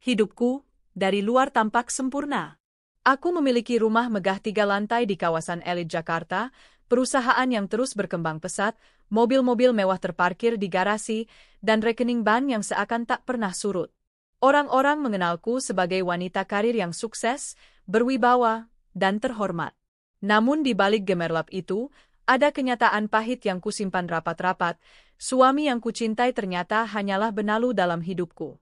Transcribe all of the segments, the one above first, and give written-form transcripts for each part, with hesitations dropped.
Hidupku, dari luar tampak sempurna. Aku memiliki rumah megah 3 lantai di kawasan elit Jakarta, perusahaan yang terus berkembang pesat, mobil-mobil mewah terparkir di garasi, dan rekening bank yang seakan tak pernah surut. Orang-orang mengenalku sebagai wanita karir yang sukses, berwibawa, dan terhormat. Namun di balik gemerlap itu, ada kenyataan pahit yang kusimpan rapat-rapat. Suami yang kucintai ternyata hanyalah benalu dalam hidupku.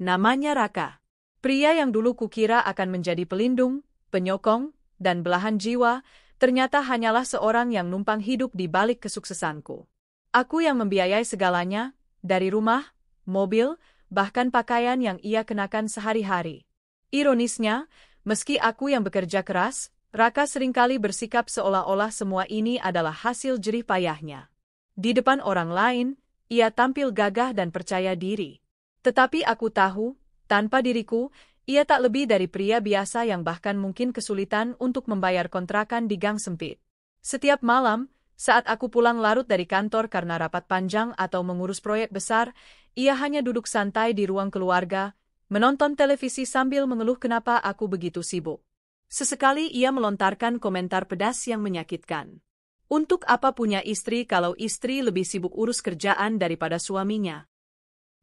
Namanya Raka. Pria yang dulu kukira akan menjadi pelindung, penyokong, dan belahan jiwa, ternyata hanyalah seorang yang numpang hidup di balik kesuksesanku. Aku yang membiayai segalanya, dari rumah, mobil, bahkan pakaian yang ia kenakan sehari-hari. Ironisnya, meski aku yang bekerja keras, Raka seringkali bersikap seolah-olah semua ini adalah hasil jerih payahnya. Di depan orang lain, ia tampil gagah dan percaya diri. Tetapi aku tahu, tanpa diriku, ia tak lebih dari pria biasa yang bahkan mungkin kesulitan untuk membayar kontrakan di gang sempit. Setiap malam, saat aku pulang larut dari kantor karena rapat panjang atau mengurus proyek besar, ia hanya duduk santai di ruang keluarga, menonton televisi sambil mengeluh kenapa aku begitu sibuk. Sesekali ia melontarkan komentar pedas yang menyakitkan. Untuk apa punya istri kalau istri lebih sibuk urus kerjaan daripada suaminya?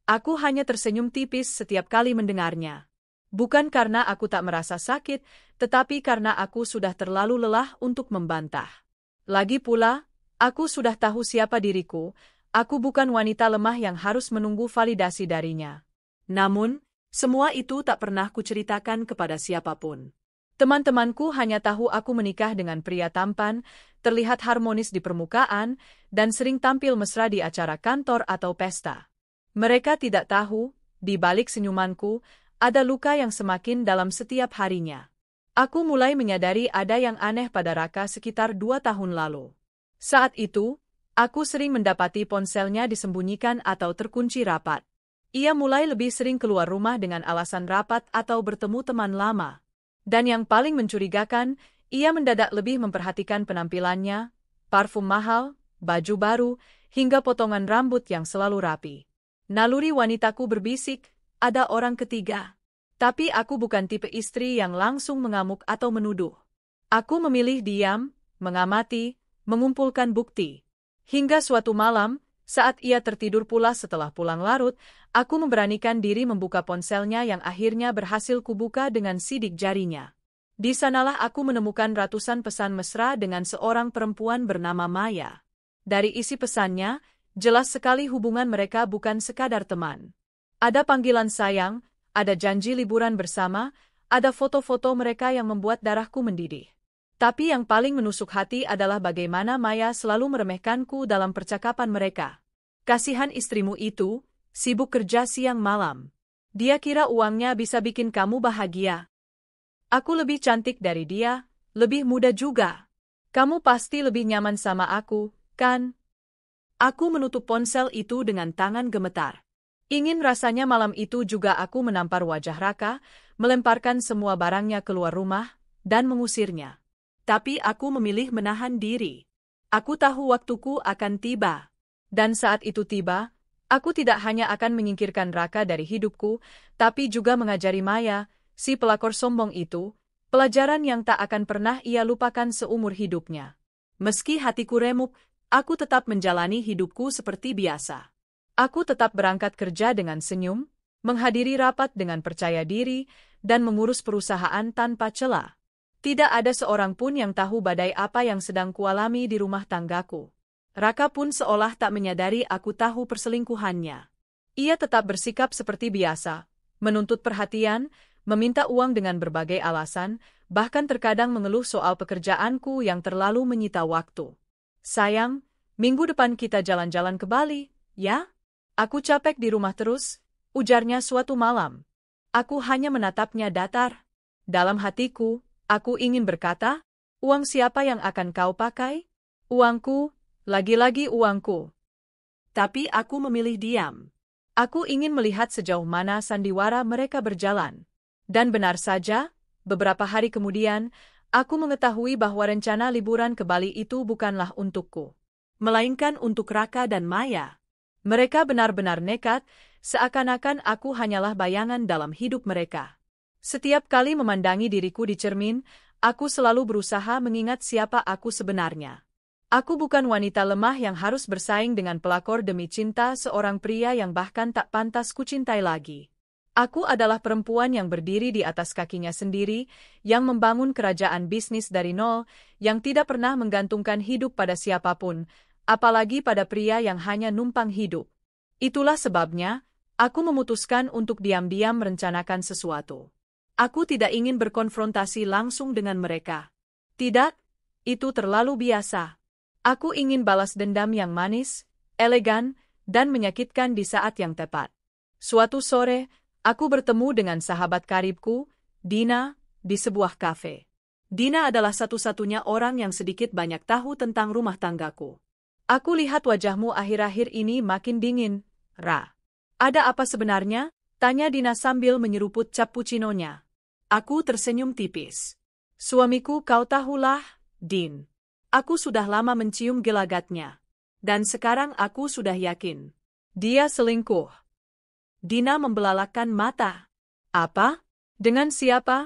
Aku hanya tersenyum tipis setiap kali mendengarnya. Bukan karena aku tak merasa sakit, tetapi karena aku sudah terlalu lelah untuk membantah. Lagi pula, aku sudah tahu siapa diriku, aku bukan wanita lemah yang harus menunggu validasi darinya. Namun, semua itu tak pernah kuceritakan kepada siapapun. Teman-temanku hanya tahu aku menikah dengan pria tampan, terlihat harmonis di permukaan, dan sering tampil mesra di acara kantor atau pesta. Mereka tidak tahu, di balik senyumanku, ada luka yang semakin dalam setiap harinya. Aku mulai menyadari ada yang aneh pada Raka sekitar 2 tahun lalu. Saat itu, aku sering mendapati ponselnya disembunyikan atau terkunci rapat. Ia mulai lebih sering keluar rumah dengan alasan rapat atau bertemu teman lama. Dan yang paling mencurigakan, ia mendadak lebih memperhatikan penampilannya, parfum mahal, baju baru, hingga potongan rambut yang selalu rapi. Naluri wanitaku berbisik, ada orang ketiga. Tapi aku bukan tipe istri yang langsung mengamuk atau menuduh. Aku memilih diam, mengamati, mengumpulkan bukti. Hingga suatu malam, saat ia tertidur pula setelah pulang larut, aku memberanikan diri membuka ponselnya yang akhirnya berhasil kubuka dengan sidik jarinya. Di sanalah aku menemukan ratusan pesan mesra dengan seorang perempuan bernama Maya. Dari isi pesannya, jelas sekali hubungan mereka bukan sekadar teman. Ada panggilan sayang, ada janji liburan bersama, ada foto-foto mereka yang membuat darahku mendidih. Tapi yang paling menusuk hati adalah bagaimana Maya selalu meremehkanku dalam percakapan mereka. Kasihan istrimu itu, sibuk kerja siang malam. Dia kira uangnya bisa bikin kamu bahagia. Aku lebih cantik dari dia, lebih muda juga. Kamu pasti lebih nyaman sama aku, kan? Aku menutup ponsel itu dengan tangan gemetar. Ingin rasanya malam itu juga aku menampar wajah Raka, melemparkan semua barangnya keluar rumah, dan mengusirnya. Tapi aku memilih menahan diri. Aku tahu waktuku akan tiba. Dan saat itu tiba, aku tidak hanya akan menyingkirkan Raka dari hidupku, tapi juga mengajari Maya, si pelakor sombong itu, pelajaran yang tak akan pernah ia lupakan seumur hidupnya. Meski hatiku remuk, aku tetap menjalani hidupku seperti biasa. Aku tetap berangkat kerja dengan senyum, menghadiri rapat dengan percaya diri, dan mengurus perusahaan tanpa celah. Tidak ada seorang pun yang tahu badai apa yang sedang kualami di rumah tanggaku. Raka pun seolah tak menyadari aku tahu perselingkuhannya. Ia tetap bersikap seperti biasa, menuntut perhatian, meminta uang dengan berbagai alasan, bahkan terkadang mengeluh soal pekerjaanku yang terlalu menyita waktu. Sayang, minggu depan kita jalan-jalan ke Bali, ya? Aku capek di rumah terus, ujarnya suatu malam. Aku hanya menatapnya datar. Dalam hatiku, aku ingin berkata, uang siapa yang akan kau pakai? Uangku, lagi-lagi uangku. Tapi aku memilih diam. Aku ingin melihat sejauh mana sandiwara mereka berjalan. Dan benar saja, beberapa hari kemudian, aku mengetahui bahwa rencana liburan ke Bali itu bukanlah untukku, melainkan untuk Raka dan Maya. Mereka benar-benar nekat, seakan-akan aku hanyalah bayangan dalam hidup mereka. Setiap kali memandangi diriku di cermin, aku selalu berusaha mengingat siapa aku sebenarnya. Aku bukan wanita lemah yang harus bersaing dengan pelakor demi cinta seorang pria yang bahkan tak pantas kucintai lagi. Aku adalah perempuan yang berdiri di atas kakinya sendiri, yang membangun kerajaan bisnis dari nol, yang tidak pernah menggantungkan hidup pada siapapun, apalagi pada pria yang hanya numpang hidup. Itulah sebabnya, aku memutuskan untuk diam-diam merencanakan sesuatu. Aku tidak ingin berkonfrontasi langsung dengan mereka. Tidak, itu terlalu biasa. Aku ingin balas dendam yang manis, elegan, dan menyakitkan di saat yang tepat. Suatu sore, aku bertemu dengan sahabat karibku, Dina, di sebuah kafe. Dina adalah satu-satunya orang yang sedikit banyak tahu tentang rumah tanggaku. Aku lihat wajahmu akhir-akhir ini makin dingin, Ra. Ada apa sebenarnya? Tanya Dina sambil menyeruput cappuccino-nya. Aku tersenyum tipis. Suamiku kau tahulah, Din. Aku sudah lama mencium gelagatnya. Dan sekarang aku sudah yakin. Dia selingkuh. Dina membelalakan mata. Apa? Dengan siapa?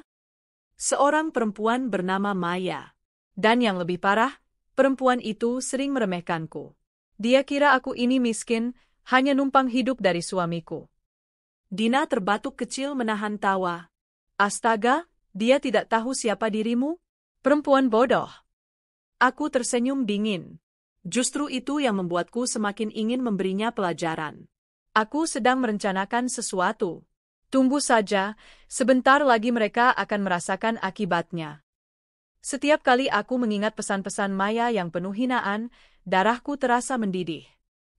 Seorang perempuan bernama Maya. Dan yang lebih parah, perempuan itu sering meremehkanku. Dia kira aku ini miskin, hanya numpang hidup dari suamiku. Dina terbatuk kecil menahan tawa. Astaga, dia tidak tahu siapa dirimu? Perempuan bodoh. Aku tersenyum dingin. Justru itu yang membuatku semakin ingin memberinya pelajaran. Aku sedang merencanakan sesuatu. Tunggu saja, sebentar lagi mereka akan merasakan akibatnya. Setiap kali aku mengingat pesan-pesan Maya yang penuh hinaan, darahku terasa mendidih.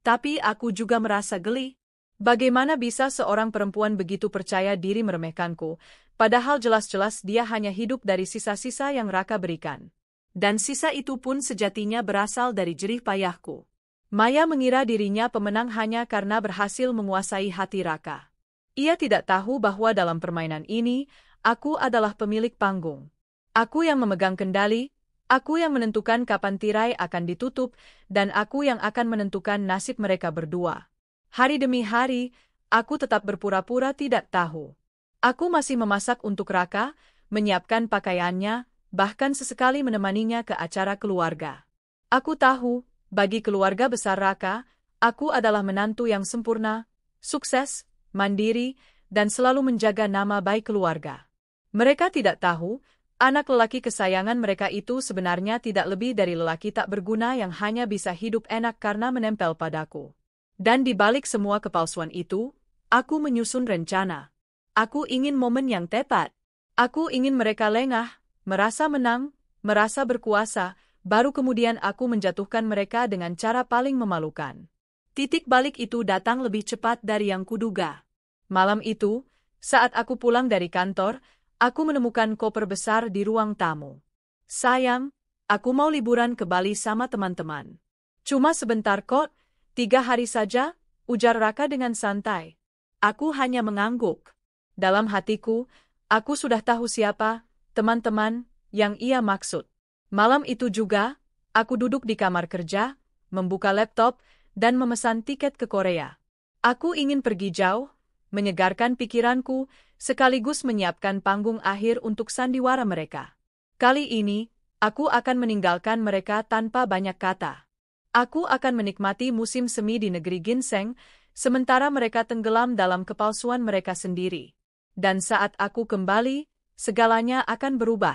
Tapi aku juga merasa geli. Bagaimana bisa seorang perempuan begitu percaya diri meremehkanku, padahal jelas-jelas dia hanya hidup dari sisa-sisa yang Raka berikan. Dan sisa itu pun sejatinya berasal dari jerih payahku. Maya mengira dirinya pemenang hanya karena berhasil menguasai hati Raka. Ia tidak tahu bahwa dalam permainan ini, aku adalah pemilik panggung. Aku yang memegang kendali, aku yang menentukan kapan tirai akan ditutup, dan aku yang akan menentukan nasib mereka berdua. Hari demi hari, aku tetap berpura-pura tidak tahu. Aku masih memasak untuk Raka, menyiapkan pakaiannya, bahkan sesekali menemaninya ke acara keluarga. Aku tahu, bagi keluarga besar Raka, aku adalah menantu yang sempurna, sukses, mandiri, dan selalu menjaga nama baik keluarga. Mereka tidak tahu, anak lelaki kesayangan mereka itu sebenarnya tidak lebih dari lelaki tak berguna yang hanya bisa hidup enak karena menempel padaku. Dan di balik semua kepalsuan itu, aku menyusun rencana. Aku ingin momen yang tepat. Aku ingin mereka lengah, merasa menang, merasa berkuasa, baru kemudian aku menjatuhkan mereka dengan cara paling memalukan. Titik balik itu datang lebih cepat dari yang kuduga. Malam itu, saat aku pulang dari kantor, aku menemukan koper besar di ruang tamu. Sayang, aku mau liburan ke Bali sama teman-teman. Cuma sebentar kok, 3 hari saja, ujar Raka dengan santai. Aku hanya mengangguk. Dalam hatiku, aku sudah tahu siapa teman-teman yang ia maksud. Malam itu juga, aku duduk di kamar kerja, membuka laptop, dan memesan tiket ke Korea. Aku ingin pergi jauh, menyegarkan pikiranku, sekaligus menyiapkan panggung akhir untuk sandiwara mereka. Kali ini, aku akan meninggalkan mereka tanpa banyak kata. Aku akan menikmati musim semi di negeri ginseng, sementara mereka tenggelam dalam kepalsuan mereka sendiri. Dan saat aku kembali, segalanya akan berubah.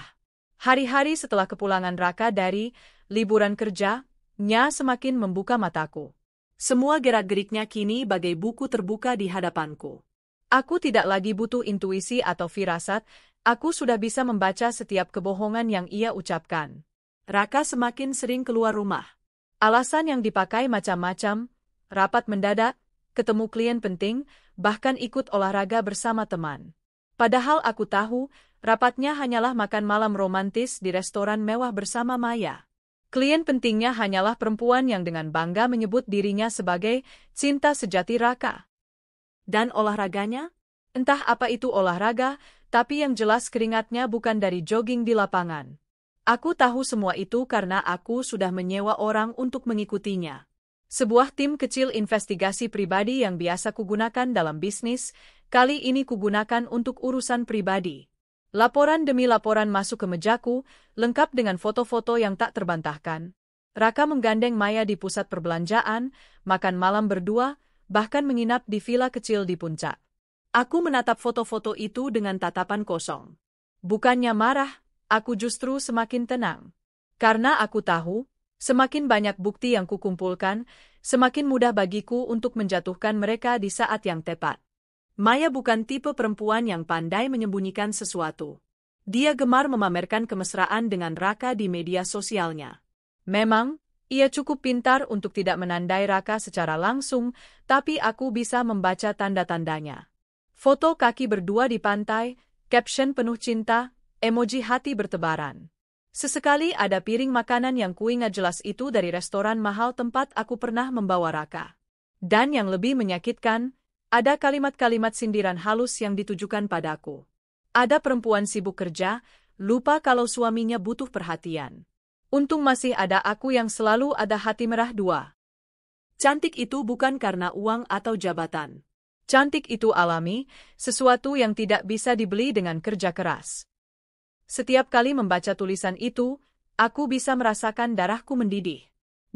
Hari-hari setelah kepulangan Raka dari liburan kerja, Nya semakin membuka mataku. Semua gerak-geriknya kini bagai buku terbuka di hadapanku. Aku tidak lagi butuh intuisi atau firasat, aku sudah bisa membaca setiap kebohongan yang ia ucapkan. Raka semakin sering keluar rumah. Alasan yang dipakai macam-macam, rapat mendadak, ketemu klien penting, bahkan ikut olahraga bersama teman. Padahal aku tahu, rapatnya hanyalah makan malam romantis di restoran mewah bersama Maya. Klien pentingnya hanyalah perempuan yang dengan bangga menyebut dirinya sebagai cinta sejati Raka. Dan olahraganya? Entah apa itu olahraga, tapi yang jelas keringatnya bukan dari jogging di lapangan. Aku tahu semua itu karena aku sudah menyewa orang untuk mengikutinya. Sebuah tim kecil investigasi pribadi yang biasa kugunakan dalam bisnis, kali ini kugunakan untuk urusan pribadi. Laporan demi laporan masuk ke mejaku, lengkap dengan foto-foto yang tak terbantahkan. Raka menggandeng Maya di pusat perbelanjaan, makan malam berdua, bahkan menginap di villa kecil di puncak. Aku menatap foto-foto itu dengan tatapan kosong. Bukannya marah, aku justru semakin tenang. Karena aku tahu, semakin banyak bukti yang kukumpulkan, semakin mudah bagiku untuk menjatuhkan mereka di saat yang tepat. Maya bukan tipe perempuan yang pandai menyembunyikan sesuatu. Dia gemar memamerkan kemesraan dengan Raka di media sosialnya. Memang, ia cukup pintar untuk tidak menandai Raka secara langsung, tapi aku bisa membaca tanda-tandanya. Foto kaki berdua di pantai, caption penuh cinta, emoji hati bertebaran. Sesekali ada piring makanan yang kuingat jelas itu dari restoran mahal tempat aku pernah membawa Raka. Dan yang lebih menyakitkan, ada kalimat-kalimat sindiran halus yang ditujukan padaku. Ada perempuan sibuk kerja, lupa kalau suaminya butuh perhatian. Untung masih ada aku yang selalu ada hati merah dua. Cantik itu bukan karena uang atau jabatan. Cantik itu alami, sesuatu yang tidak bisa dibeli dengan kerja keras. Setiap kali membaca tulisan itu, aku bisa merasakan darahku mendidih.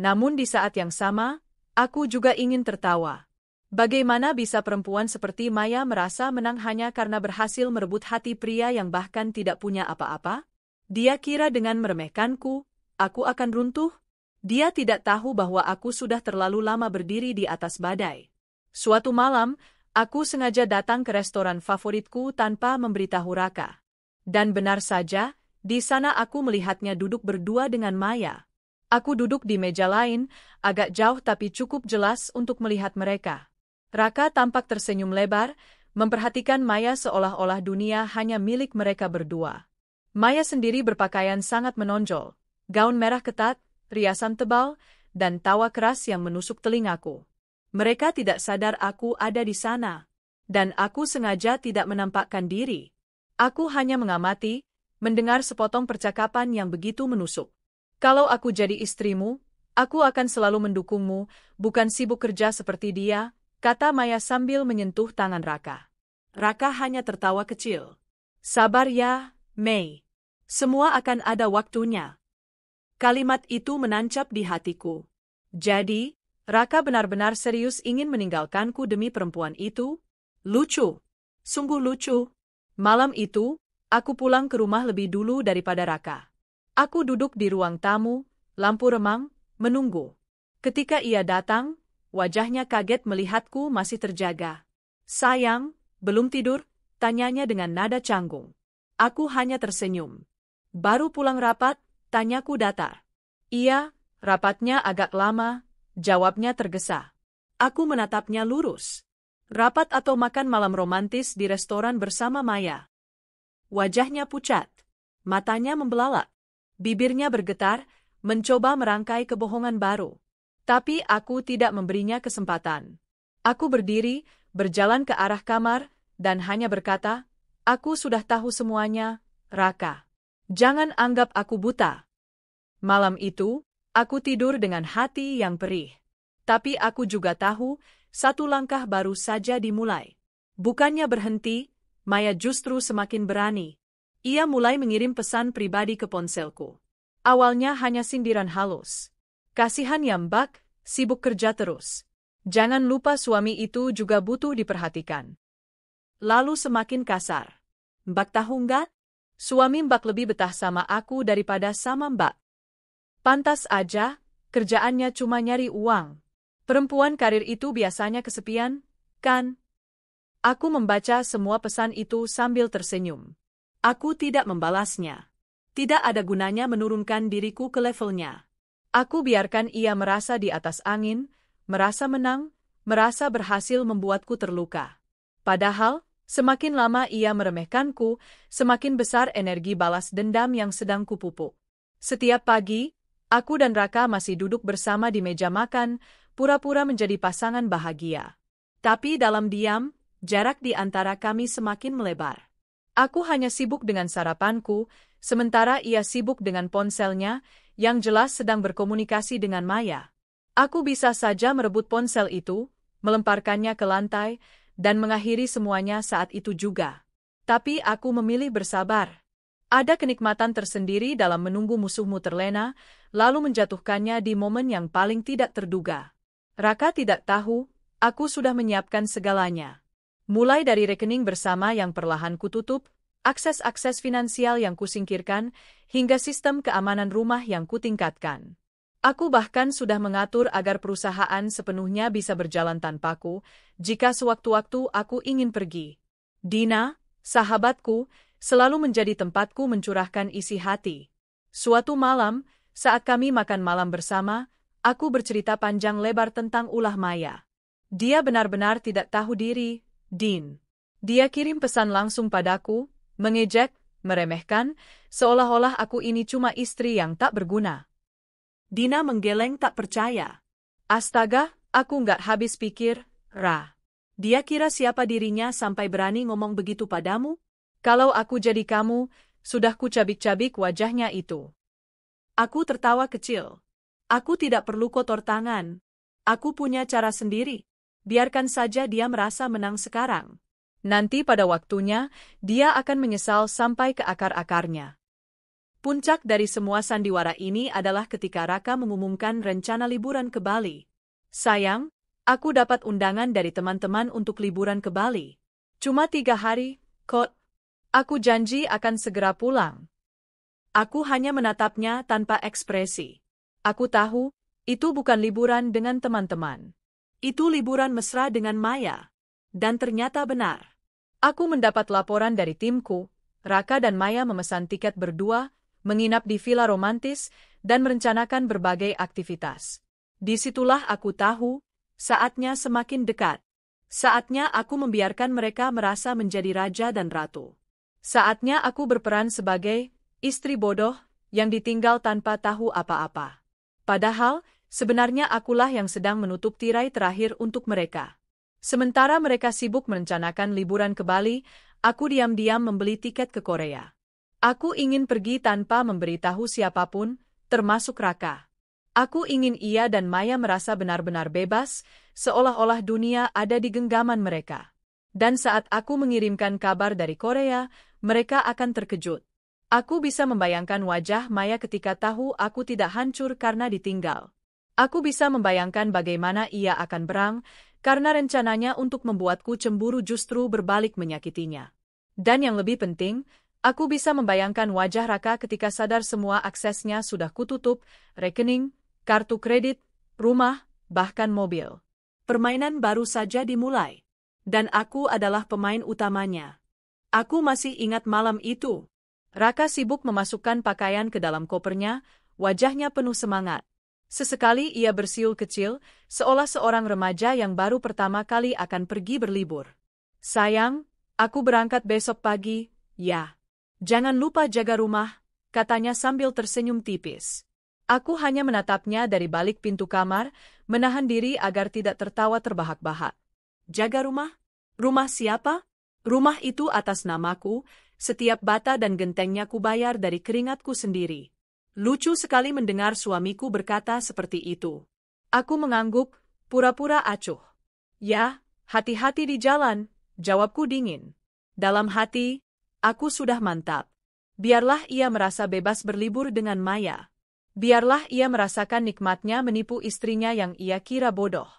Namun di saat yang sama, aku juga ingin tertawa. Bagaimana bisa perempuan seperti Maya merasa menang hanya karena berhasil merebut hati pria yang bahkan tidak punya apa-apa? Dia kira dengan meremehkanku, aku akan runtuh? Dia tidak tahu bahwa aku sudah terlalu lama berdiri di atas badai. Suatu malam, aku sengaja datang ke restoran favoritku tanpa memberitahu Raka. Dan benar saja, di sana aku melihatnya duduk berdua dengan Maya. Aku duduk di meja lain, agak jauh tapi cukup jelas untuk melihat mereka. Raka tampak tersenyum lebar, memperhatikan Maya seolah-olah dunia hanya milik mereka berdua. Maya sendiri berpakaian sangat menonjol, gaun merah ketat, riasan tebal, dan tawa keras yang menusuk telingaku. Mereka tidak sadar aku ada di sana, dan aku sengaja tidak menampakkan diri. Aku hanya mengamati, mendengar sepotong percakapan yang begitu menusuk. Kalau aku jadi istrimu, aku akan selalu mendukungmu, bukan sibuk kerja seperti dia, kata Maya sambil menyentuh tangan Raka. Raka hanya tertawa kecil. Sabar ya, Mei. Semua akan ada waktunya. Kalimat itu menancap di hatiku. Jadi, Raka benar-benar serius ingin meninggalkanku demi perempuan itu? Lucu. Sungguh lucu. Malam itu, aku pulang ke rumah lebih dulu daripada Raka. Aku duduk di ruang tamu, lampu remang, menunggu. Ketika ia datang, wajahnya kaget melihatku masih terjaga. Sayang, belum tidur? Tanyanya dengan nada canggung. Aku hanya tersenyum. Baru pulang rapat? Tanyaku datar. Iya, rapatnya agak lama, jawabnya tergesa. Aku menatapnya lurus. Rapat atau makan malam romantis di restoran bersama Maya? Wajahnya pucat. Matanya membelalak. Bibirnya bergetar, mencoba merangkai kebohongan baru. Tapi aku tidak memberinya kesempatan. Aku berdiri, berjalan ke arah kamar, dan hanya berkata, aku sudah tahu semuanya, Raka. Jangan anggap aku buta. Malam itu, aku tidur dengan hati yang perih. Tapi aku juga tahu, satu langkah baru saja dimulai. Bukannya berhenti, Maya justru semakin berani. Ia mulai mengirim pesan pribadi ke ponselku. Awalnya hanya sindiran halus. Kasihan ya Mbak, sibuk kerja terus. Jangan lupa suami itu juga butuh diperhatikan. Lalu semakin kasar. Mbak tahu nggak? Suami Mbak lebih betah sama aku daripada sama Mbak. Pantas aja, kerjaannya cuma nyari uang. Perempuan karir itu biasanya kesepian, kan? Aku membaca semua pesan itu sambil tersenyum. Aku tidak membalasnya. Tidak ada gunanya menurunkan diriku ke levelnya. Aku biarkan ia merasa di atas angin, merasa menang, merasa berhasil membuatku terluka. Padahal, semakin lama ia meremehkanku, semakin besar energi balas dendam yang sedang kupupuk. Setiap pagi, aku dan Raka masih duduk bersama di meja makan, pura-pura menjadi pasangan bahagia. Tapi dalam diam, jarak di antara kami semakin melebar. Aku hanya sibuk dengan sarapanku, sementara ia sibuk dengan ponselnya, yang jelas sedang berkomunikasi dengan Maya. Aku bisa saja merebut ponsel itu, melemparkannya ke lantai, dan mengakhiri semuanya saat itu juga. Tapi aku memilih bersabar. Ada kenikmatan tersendiri dalam menunggu musuhmu terlena, lalu menjatuhkannya di momen yang paling tidak terduga. Raka tidak tahu, aku sudah menyiapkan segalanya. Mulai dari rekening bersama yang perlahan kututup, akses-akses finansial yang kusingkirkan, hingga sistem keamanan rumah yang kutingkatkan. Aku bahkan sudah mengatur agar perusahaan sepenuhnya bisa berjalan tanpaku, jika sewaktu-waktu aku ingin pergi. Dina, sahabatku, selalu menjadi tempatku mencurahkan isi hati. Suatu malam, saat kami makan malam bersama, aku bercerita panjang lebar tentang ulah Maya. Dia benar-benar tidak tahu diri, Din. Dia kirim pesan langsung padaku, mengejek, meremehkan, seolah-olah aku ini cuma istri yang tak berguna. Dina menggeleng tak percaya. Astaga, aku nggak habis pikir, Ra. Dia kira siapa dirinya sampai berani ngomong begitu padamu? Kalau aku jadi kamu, sudah kucabik-cabik wajahnya itu. Aku tertawa kecil. Aku tidak perlu kotor tangan. Aku punya cara sendiri. Biarkan saja dia merasa menang sekarang. Nanti pada waktunya, dia akan menyesal sampai ke akar-akarnya. Puncak dari semua sandiwara ini adalah ketika Raka mengumumkan rencana liburan ke Bali. Sayang, aku dapat undangan dari teman-teman untuk liburan ke Bali. Cuma 3 hari, kok. Aku janji akan segera pulang. Aku hanya menatapnya tanpa ekspresi. Aku tahu, itu bukan liburan dengan teman-teman. Itu liburan mesra dengan Maya. Dan ternyata benar. Aku mendapat laporan dari timku, Raka dan Maya memesan tiket berdua, menginap di villa romantis, dan merencanakan berbagai aktivitas. Disitulah aku tahu, saatnya semakin dekat. Saatnya aku membiarkan mereka merasa menjadi raja dan ratu. Saatnya aku berperan sebagai istri bodoh yang ditinggal tanpa tahu apa-apa. Padahal, sebenarnya akulah yang sedang menutup tirai terakhir untuk mereka. Sementara mereka sibuk merencanakan liburan ke Bali, aku diam-diam membeli tiket ke Korea. Aku ingin pergi tanpa memberitahu siapapun, termasuk Raka. Aku ingin ia dan Maya merasa benar-benar bebas, seolah-olah dunia ada di genggaman mereka. Dan saat aku mengirimkan kabar dari Korea, mereka akan terkejut. Aku bisa membayangkan wajah Maya ketika tahu aku tidak hancur karena ditinggal. Aku bisa membayangkan bagaimana ia akan berang, karena rencananya untuk membuatku cemburu justru berbalik menyakitinya. Dan yang lebih penting, aku bisa membayangkan wajah Raka ketika sadar semua aksesnya sudah kututup, rekening, kartu kredit, rumah, bahkan mobil. Permainan baru saja dimulai. Dan aku adalah pemain utamanya. Aku masih ingat malam itu. Raka sibuk memasukkan pakaian ke dalam kopernya, wajahnya penuh semangat. Sesekali ia bersiul kecil, seolah seorang remaja yang baru pertama kali akan pergi berlibur. Sayang, aku berangkat besok pagi, ya. Jangan lupa jaga rumah, katanya sambil tersenyum tipis. Aku hanya menatapnya dari balik pintu kamar, menahan diri agar tidak tertawa terbahak-bahak. Jaga rumah? Rumah siapa? Rumah itu atas namaku, setiap bata dan gentengnya kubayar dari keringatku sendiri. Lucu sekali mendengar suamiku berkata seperti itu. Aku mengangguk, pura-pura acuh. Ya, hati-hati di jalan, jawabku dingin. Dalam hati, aku sudah mantap. Biarlah ia merasa bebas berlibur dengan Maya. Biarlah ia merasakan nikmatnya menipu istrinya yang ia kira bodoh.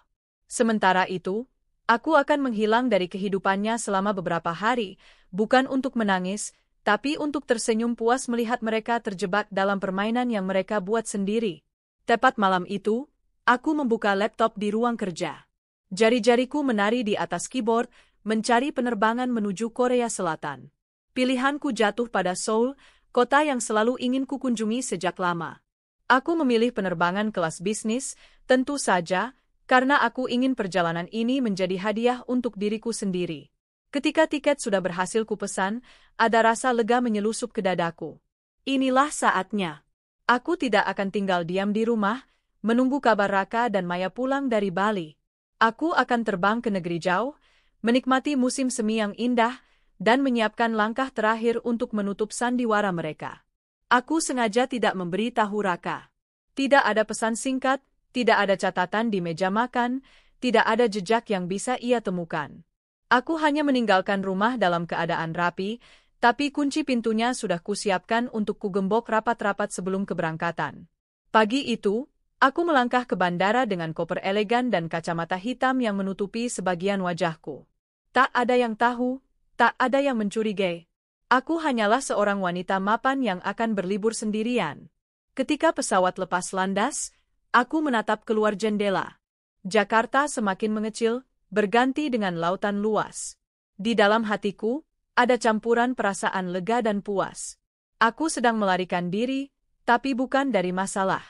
Sementara itu, aku akan menghilang dari kehidupannya selama beberapa hari, bukan untuk menangis, tapi untuk tersenyum puas melihat mereka terjebak dalam permainan yang mereka buat sendiri. Tepat malam itu, aku membuka laptop di ruang kerja. Jari-jariku menari di atas keyboard, mencari penerbangan menuju Korea Selatan. Pilihanku jatuh pada Seoul, kota yang selalu ingin kukunjungi sejak lama. Aku memilih penerbangan kelas bisnis, tentu saja, karena aku ingin perjalanan ini menjadi hadiah untuk diriku sendiri. Ketika tiket sudah berhasil kupesan, ada rasa lega menyelusup ke dadaku. Inilah saatnya. Aku tidak akan tinggal diam di rumah, menunggu kabar Raka dan Maya pulang dari Bali. Aku akan terbang ke negeri jauh, menikmati musim semi yang indah, dan menyiapkan langkah terakhir untuk menutup sandiwara mereka. Aku sengaja tidak memberi tahu Raka. Tidak ada pesan singkat, Tidak ada catatan di meja makan, tidak ada jejak yang bisa ia temukan. Aku hanya meninggalkan rumah dalam keadaan rapi, tapi kunci pintunya sudah kusiapkan untuk kugembok rapat-rapat sebelum keberangkatan. Pagi itu, aku melangkah ke bandara dengan koper elegan dan kacamata hitam yang menutupi sebagian wajahku. Tak ada yang tahu, tak ada yang mencurigai. Aku hanyalah seorang wanita mapan yang akan berlibur sendirian. Ketika pesawat lepas landas, aku menatap keluar jendela. Jakarta semakin mengecil, berganti dengan lautan luas. Di dalam hatiku, ada campuran perasaan lega dan puas. Aku sedang melarikan diri, tapi bukan dari masalah.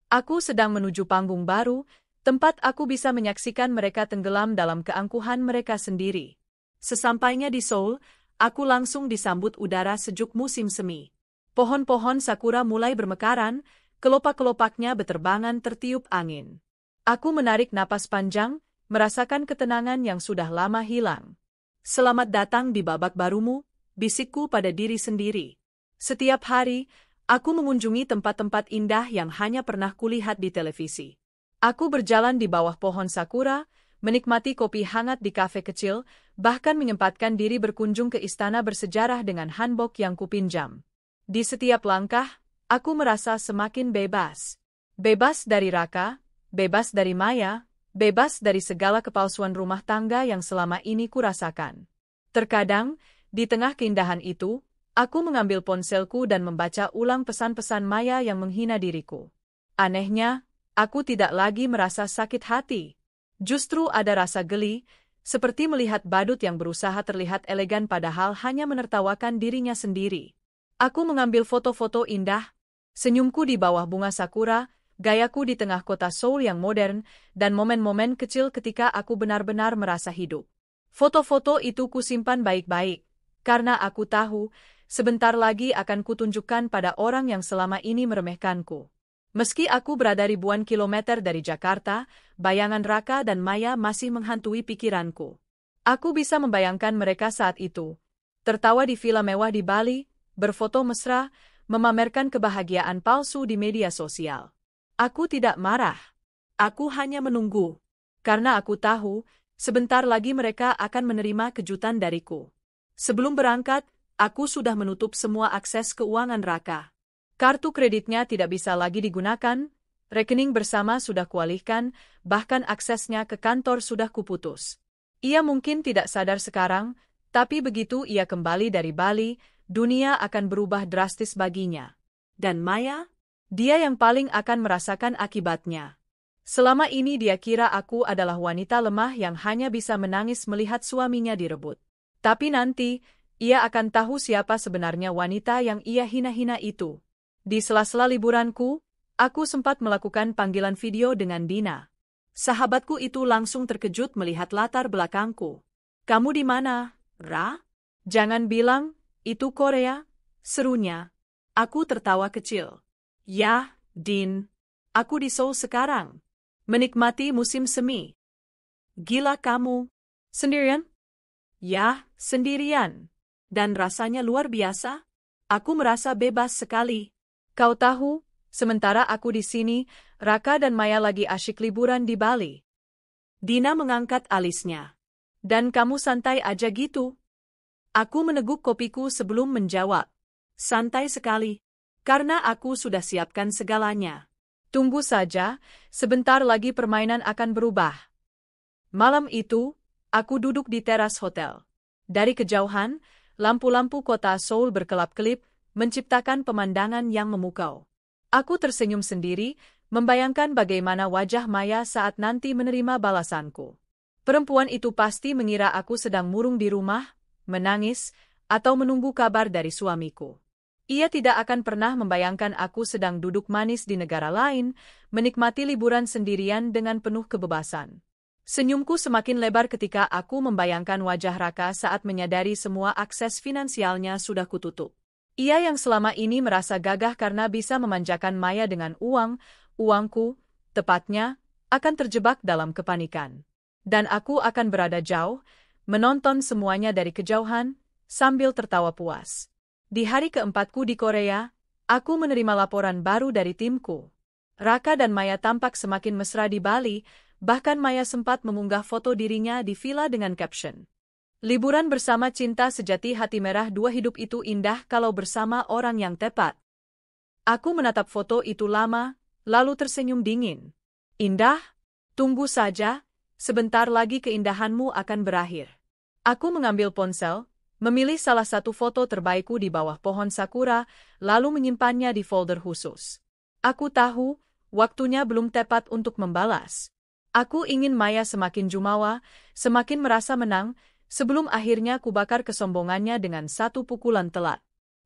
Aku sedang menuju panggung baru, tempat aku bisa menyaksikan mereka tenggelam dalam keangkuhan mereka sendiri. Sesampainya di Seoul, aku langsung disambut udara sejuk musim semi. Pohon-pohon sakura mulai bermekaran, kelopak-kelopaknya beterbangan tertiup angin. Aku menarik napas panjang, merasakan ketenangan yang sudah lama hilang. Selamat datang di babak barumu, bisikku pada diri sendiri. Setiap hari, aku mengunjungi tempat-tempat indah yang hanya pernah kulihat di televisi. Aku berjalan di bawah pohon sakura, menikmati kopi hangat di kafe kecil, bahkan menyempatkan diri berkunjung ke istana bersejarah dengan hanbok yang kupinjam. Di setiap langkah, aku merasa semakin bebas. Bebas dari Raka, bebas dari Maya, bebas dari segala kepalsuan rumah tangga yang selama ini kurasakan. Terkadang, di tengah keindahan itu, aku mengambil ponselku dan membaca ulang pesan-pesan Maya yang menghina diriku. Anehnya, aku tidak lagi merasa sakit hati. Justru ada rasa geli, seperti melihat badut yang berusaha terlihat elegan padahal hanya menertawakan dirinya sendiri. Aku mengambil foto-foto indah, senyumku di bawah bunga sakura, gayaku di tengah kota Seoul yang modern, dan momen-momen kecil ketika aku benar-benar merasa hidup. Foto-foto itu kusimpan baik-baik, karena aku tahu, sebentar lagi akan kutunjukkan pada orang yang selama ini meremehkanku. Meski aku berada ribuan kilometer dari Jakarta, bayangan Raka dan Maya masih menghantui pikiranku. Aku bisa membayangkan mereka saat itu, tertawa di villa mewah di Bali, berfoto mesra, memamerkan kebahagiaan palsu di media sosial. Aku tidak marah. Aku hanya menunggu. Karena aku tahu, sebentar lagi mereka akan menerima kejutan dariku. Sebelum berangkat, aku sudah menutup semua akses keuangan Raka. Kartu kreditnya tidak bisa lagi digunakan, rekening bersama sudah kualihkan, bahkan aksesnya ke kantor sudah kuputus. Ia mungkin tidak sadar sekarang, tapi begitu ia kembali dari Bali, dunia akan berubah drastis baginya. Dan Maya? Dia yang paling akan merasakan akibatnya. Selama ini dia kira aku adalah wanita lemah yang hanya bisa menangis melihat suaminya direbut. Tapi nanti, ia akan tahu siapa sebenarnya wanita yang ia hina-hina itu. Di sela-sela liburanku, aku sempat melakukan panggilan video dengan Dina. Sahabatku itu langsung terkejut melihat latar belakangku. "Kamu di mana, Ra?" "Jangan bilang, itu Korea," serunya. Aku tertawa kecil. "Ya, Din. Aku di Seoul sekarang. Menikmati musim semi." "Gila kamu. Sendirian?" "Ya, sendirian. Dan rasanya luar biasa. Aku merasa bebas sekali. Kau tahu, sementara aku di sini, Raka dan Maya lagi asyik liburan di Bali." Dina mengangkat alisnya. "Dan kamu santai aja gitu?" Aku meneguk kopiku sebelum menjawab. "Santai sekali. Karena aku sudah siapkan segalanya. Tunggu saja, sebentar lagi permainan akan berubah." Malam itu, aku duduk di teras hotel. Dari kejauhan, lampu-lampu kota Seoul berkelap-kelip, menciptakan pemandangan yang memukau. Aku tersenyum sendiri, membayangkan bagaimana wajah Maya saat nanti menerima balasanku. Perempuan itu pasti mengira aku sedang murung di rumah, menangis, atau menunggu kabar dari suamiku. Ia tidak akan pernah membayangkan aku sedang duduk manis di negara lain, menikmati liburan sendirian dengan penuh kebebasan. Senyumku semakin lebar ketika aku membayangkan wajah Raka saat menyadari semua akses finansialnya sudah kututup. Ia yang selama ini merasa gagah karena bisa memanjakan Maya dengan uangku, tepatnya, akan terjebak dalam kepanikan. Dan aku akan berada jauh, menonton semuanya dari kejauhan, sambil tertawa puas. Di hari keempatku di Korea, aku menerima laporan baru dari timku. Raka dan Maya tampak semakin mesra di Bali, bahkan Maya sempat mengunggah foto dirinya di villa dengan caption, "Liburan bersama cinta sejati hati merah dua hidup itu indah kalau bersama orang yang tepat." Aku menatap foto itu lama, lalu tersenyum dingin. Indah? Tunggu saja, sebentar lagi keindahanmu akan berakhir. Aku mengambil ponsel, memilih salah satu foto terbaikku di bawah pohon sakura, lalu menyimpannya di folder khusus. Aku tahu, waktunya belum tepat untuk membalas. Aku ingin Maya semakin jumawa, semakin merasa menang, sebelum akhirnya kubakar kesombongannya dengan satu pukulan telat.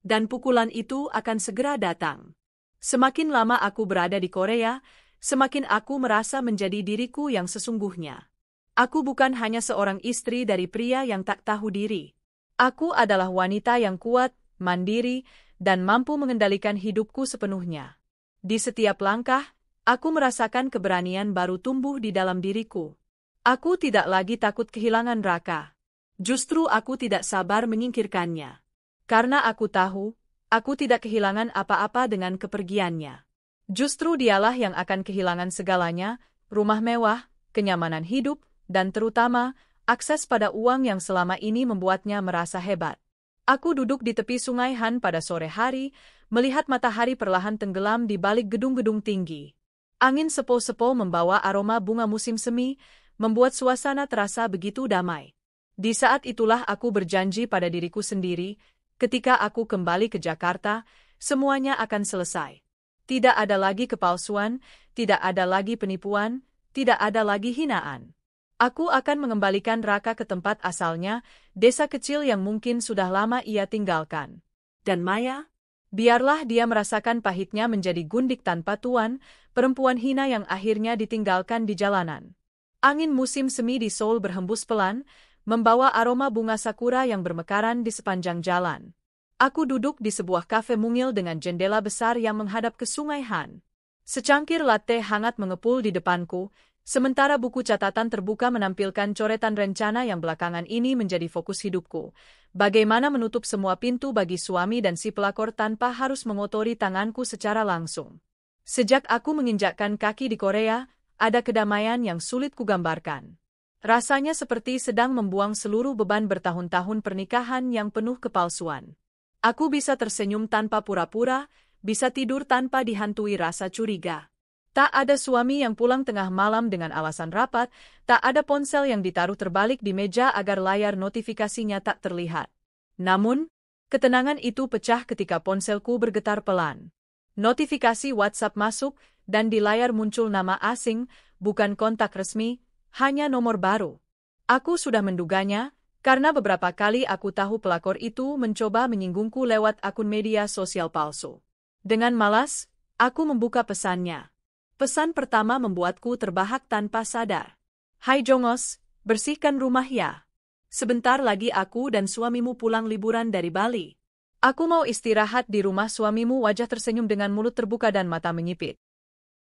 Dan pukulan itu akan segera datang. Semakin lama aku berada di Korea, semakin aku merasa menjadi diriku yang sesungguhnya. Aku bukan hanya seorang istri dari pria yang tak tahu diri. Aku adalah wanita yang kuat, mandiri, dan mampu mengendalikan hidupku sepenuhnya. Di setiap langkah, aku merasakan keberanian baru tumbuh di dalam diriku. Aku tidak lagi takut kehilangan Raka. Justru aku tidak sabar menyingkirkannya. Karena aku tahu, aku tidak kehilangan apa-apa dengan kepergiannya. Justru dialah yang akan kehilangan segalanya, rumah mewah, kenyamanan hidup, dan terutama, akses pada uang yang selama ini membuatnya merasa hebat. Aku duduk di tepi Sungai Han pada sore hari, melihat matahari perlahan tenggelam di balik gedung-gedung tinggi. Angin sepo-sepo membawa aroma bunga musim semi, membuat suasana terasa begitu damai. Di saat itulah aku berjanji pada diriku sendiri, ketika aku kembali ke Jakarta, semuanya akan selesai. Tidak ada lagi kepalsuan, tidak ada lagi penipuan, tidak ada lagi hinaan. Aku akan mengembalikan Raka ke tempat asalnya, desa kecil yang mungkin sudah lama ia tinggalkan. Dan Maya? Biarlah dia merasakan pahitnya menjadi gundik tanpa tuan, perempuan hina yang akhirnya ditinggalkan di jalanan. Angin musim semi di Seoul berhembus pelan, membawa aroma bunga sakura yang bermekaran di sepanjang jalan. Aku duduk di sebuah kafe mungil dengan jendela besar yang menghadap ke Sungai Han. Secangkir latte hangat mengepul di depanku, sementara buku catatan terbuka menampilkan coretan rencana yang belakangan ini menjadi fokus hidupku. Bagaimana menutup semua pintu bagi suami dan si pelakor tanpa harus mengotori tanganku secara langsung. Sejak aku menginjakkan kaki di Korea, ada kedamaian yang sulit kugambarkan. Rasanya seperti sedang membuang seluruh beban bertahun-tahun pernikahan yang penuh kepalsuan. Aku bisa tersenyum tanpa pura-pura, bisa tidur tanpa dihantui rasa curiga. Tak ada suami yang pulang tengah malam dengan alasan rapat, tak ada ponsel yang ditaruh terbalik di meja agar layar notifikasinya tak terlihat. Namun, ketenangan itu pecah ketika ponselku bergetar pelan. Notifikasi WhatsApp masuk, dan di layar muncul nama asing, bukan kontak resmi, hanya nomor baru. Aku sudah menduganya, karena beberapa kali aku tahu pelakor itu mencoba menyinggungku lewat akun media sosial palsu. Dengan malas, aku membuka pesannya. Pesan pertama membuatku terbahak tanpa sadar. "Hai Jongos, bersihkan rumah ya. Sebentar lagi aku dan suamimu pulang liburan dari Bali. Aku mau istirahat di rumah suamimu." Wajah tersenyum dengan mulut terbuka dan mata menyipit.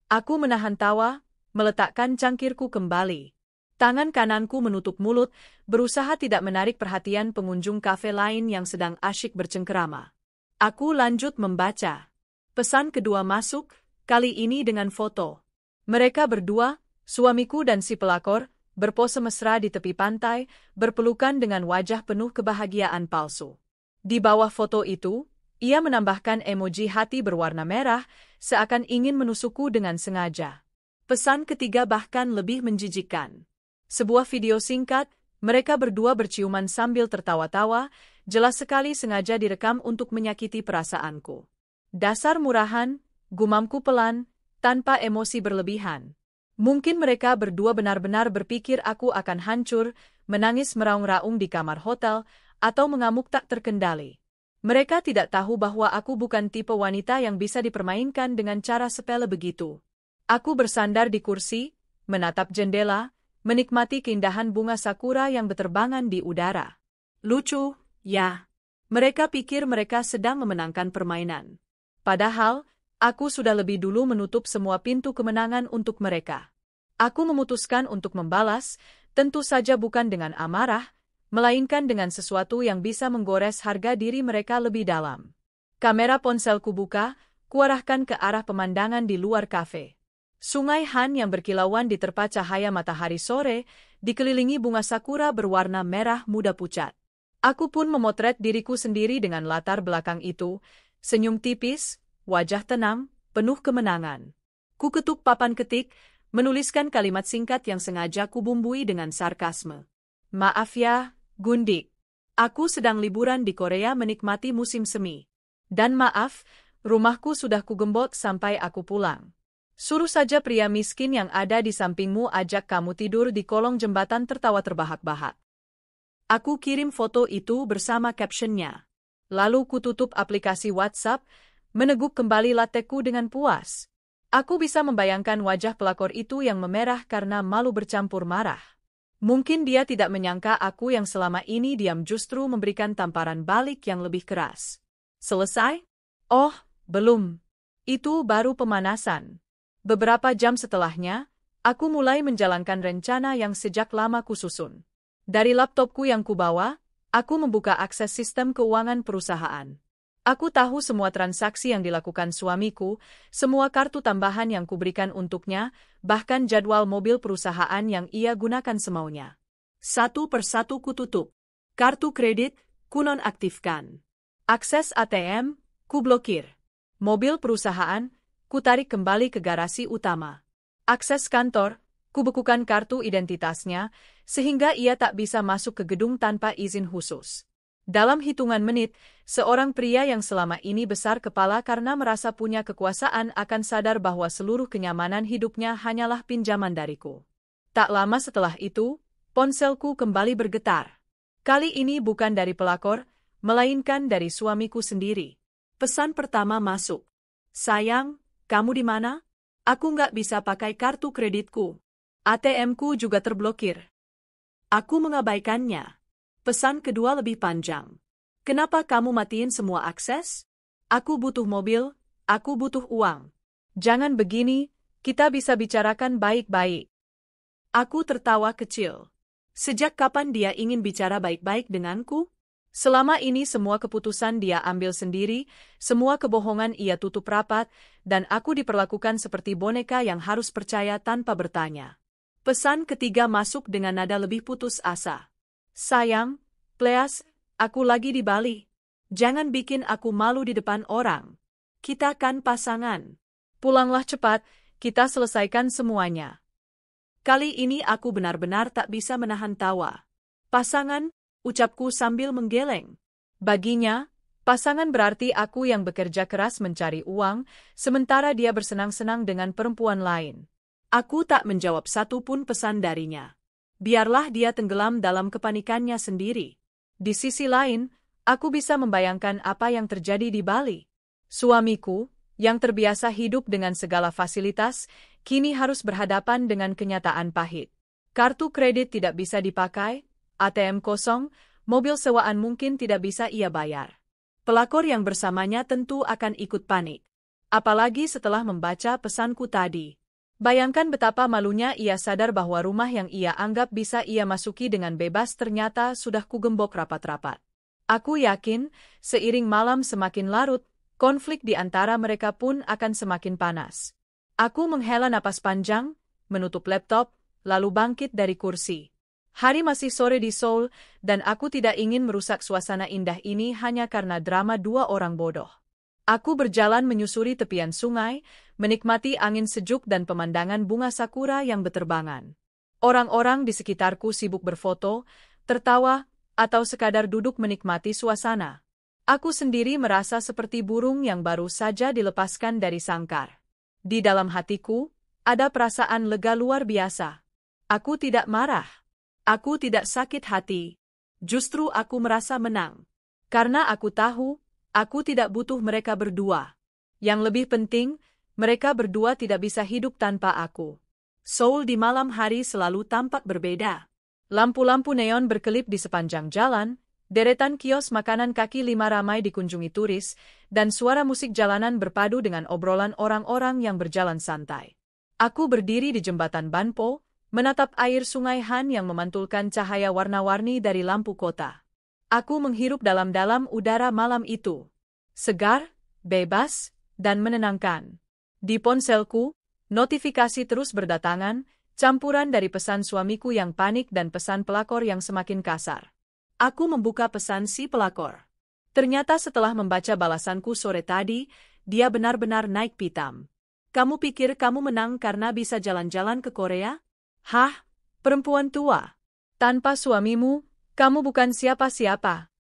Aku menahan tawa, meletakkan cangkirku kembali. Tangan kananku menutup mulut, berusaha tidak menarik perhatian pengunjung kafe lain yang sedang asyik bercengkerama. Aku lanjut membaca. Pesan kedua masuk, kali ini dengan foto. Mereka berdua, suamiku dan si pelakor, berpose mesra di tepi pantai, berpelukan dengan wajah penuh kebahagiaan palsu. Di bawah foto itu, ia menambahkan emoji hati berwarna merah, seakan ingin menusukku dengan sengaja. Pesan ketiga bahkan lebih menjijikkan. Sebuah video singkat, mereka berdua berciuman sambil tertawa-tawa, jelas sekali sengaja direkam untuk menyakiti perasaanku. Dasar murahan, gumamku pelan, tanpa emosi berlebihan. Mungkin mereka berdua benar-benar berpikir aku akan hancur, menangis meraung-raung di kamar hotel, atau mengamuk tak terkendali. Mereka tidak tahu bahwa aku bukan tipe wanita yang bisa dipermainkan dengan cara sepele begitu. Aku bersandar di kursi, menatap jendela, menikmati keindahan bunga sakura yang berterbangan di udara. Lucu, ya. Mereka pikir mereka sedang memenangkan permainan. Padahal, aku sudah lebih dulu menutup semua pintu kemenangan untuk mereka. Aku memutuskan untuk membalas, tentu saja bukan dengan amarah, melainkan dengan sesuatu yang bisa menggores harga diri mereka lebih dalam. Kamera ponselku buka, kuarahkan ke arah pemandangan di luar kafe. Sungai Han yang berkilauan diterpa cahaya matahari sore, dikelilingi bunga sakura berwarna merah muda pucat. Aku pun memotret diriku sendiri dengan latar belakang itu, senyum tipis, wajah tenang, penuh kemenangan. Ku ketuk papan ketik, menuliskan kalimat singkat yang sengaja kubumbui dengan sarkasme. Maaf ya, Gundik. Aku sedang liburan di Korea menikmati musim semi. Dan maaf, rumahku sudah kugembok sampai aku pulang. Suruh saja pria miskin yang ada di sampingmu ajak kamu tidur di kolong jembatan tertawa terbahak-bahak. Aku kirim foto itu bersama captionnya. Lalu kututup aplikasi WhatsApp, meneguk kembali latekku dengan puas. Aku bisa membayangkan wajah pelakor itu yang memerah karena malu bercampur marah. Mungkin dia tidak menyangka aku yang selama ini diam justru memberikan tamparan balik yang lebih keras. Selesai? Oh, belum. Itu baru pemanasan. Beberapa jam setelahnya, aku mulai menjalankan rencana yang sejak lama kususun. Dari laptopku yang kubawa, aku membuka akses sistem keuangan perusahaan. Aku tahu semua transaksi yang dilakukan suamiku, semua kartu tambahan yang kuberikan untuknya, bahkan jadwal mobil perusahaan yang ia gunakan semaunya. Satu persatu kututup. Kartu kredit, kunonaktifkan. Akses ATM, kublokir. Mobil perusahaan, kutarik kembali ke garasi utama. Akses kantor, kubekukan kartu identitasnya, sehingga ia tak bisa masuk ke gedung tanpa izin khusus. Dalam hitungan menit, seorang pria yang selama ini besar kepala karena merasa punya kekuasaan akan sadar bahwa seluruh kenyamanan hidupnya hanyalah pinjaman dariku. Tak lama setelah itu, ponselku kembali bergetar. Kali ini bukan dari pelakor, melainkan dari suamiku sendiri. Pesan pertama masuk. Sayang, kamu di mana? Aku nggak bisa pakai kartu kreditku. ATM-ku juga terblokir. Aku mengabaikannya. Pesan kedua lebih panjang. Kenapa kamu matiin semua akses? Aku butuh mobil, aku butuh uang. Jangan begini, kita bisa bicarakan baik-baik. Aku tertawa kecil. Sejak kapan dia ingin bicara baik-baik denganku? Selama ini semua keputusan dia ambil sendiri, semua kebohongan ia tutup rapat, dan aku diperlakukan seperti boneka yang harus percaya tanpa bertanya. Pesan ketiga masuk dengan nada lebih putus asa. Sayang, please, aku lagi di Bali. Jangan bikin aku malu di depan orang. Kita kan pasangan. Pulanglah cepat, kita selesaikan semuanya. Kali ini aku benar-benar tak bisa menahan tawa. Pasangan, ucapku sambil menggeleng. Baginya, pasangan berarti aku yang bekerja keras mencari uang, sementara dia bersenang-senang dengan perempuan lain. Aku tak menjawab satu pun pesan darinya. Biarlah dia tenggelam dalam kepanikannya sendiri. Di sisi lain, aku bisa membayangkan apa yang terjadi di Bali. Suamiku, yang terbiasa hidup dengan segala fasilitas, kini harus berhadapan dengan kenyataan pahit. Kartu kredit tidak bisa dipakai, ATM kosong, mobil sewaan mungkin tidak bisa ia bayar. Pelakor yang bersamanya tentu akan ikut panik. Apalagi setelah membaca pesanku tadi. Bayangkan betapa malunya ia sadar bahwa rumah yang ia anggap bisa ia masuki dengan bebas ternyata sudah kugembok rapat-rapat. Aku yakin, seiring malam semakin larut, konflik di antara mereka pun akan semakin panas. Aku menghela napas panjang, menutup laptop, lalu bangkit dari kursi. Hari masih sore di Seoul, dan aku tidak ingin merusak suasana indah ini hanya karena drama dua orang bodoh. Aku berjalan menyusuri tepian sungai, menikmati angin sejuk dan pemandangan bunga sakura yang beterbangan. Orang-orang di sekitarku sibuk berfoto, tertawa, atau sekadar duduk menikmati suasana. Aku sendiri merasa seperti burung yang baru saja dilepaskan dari sangkar. Di dalam hatiku, ada perasaan lega luar biasa. Aku tidak marah. Aku tidak sakit hati. Justru aku merasa menang. Karena aku tahu, aku tidak butuh mereka berdua. Yang lebih penting, mereka berdua tidak bisa hidup tanpa aku. Seoul di malam hari selalu tampak berbeda. Lampu-lampu neon berkelip di sepanjang jalan, deretan kios makanan kaki lima ramai dikunjungi turis, dan suara musik jalanan berpadu dengan obrolan orang-orang yang berjalan santai. Aku berdiri di jembatan Banpo, menatap air sungai Han yang memantulkan cahaya warna-warni dari lampu kota. Aku menghirup dalam-dalam udara malam itu. Segar, bebas, dan menenangkan. Di ponselku, notifikasi terus berdatangan, campuran dari pesan suamiku yang panik dan pesan pelakor yang semakin kasar. Aku membuka pesan si pelakor. Ternyata setelah membaca balasanku sore tadi, dia benar-benar naik pitam. Kamu pikir kamu menang karena bisa jalan-jalan ke Korea? Hah? Perempuan tua. Tanpa suamimu, kamu bukan siapa-siapa.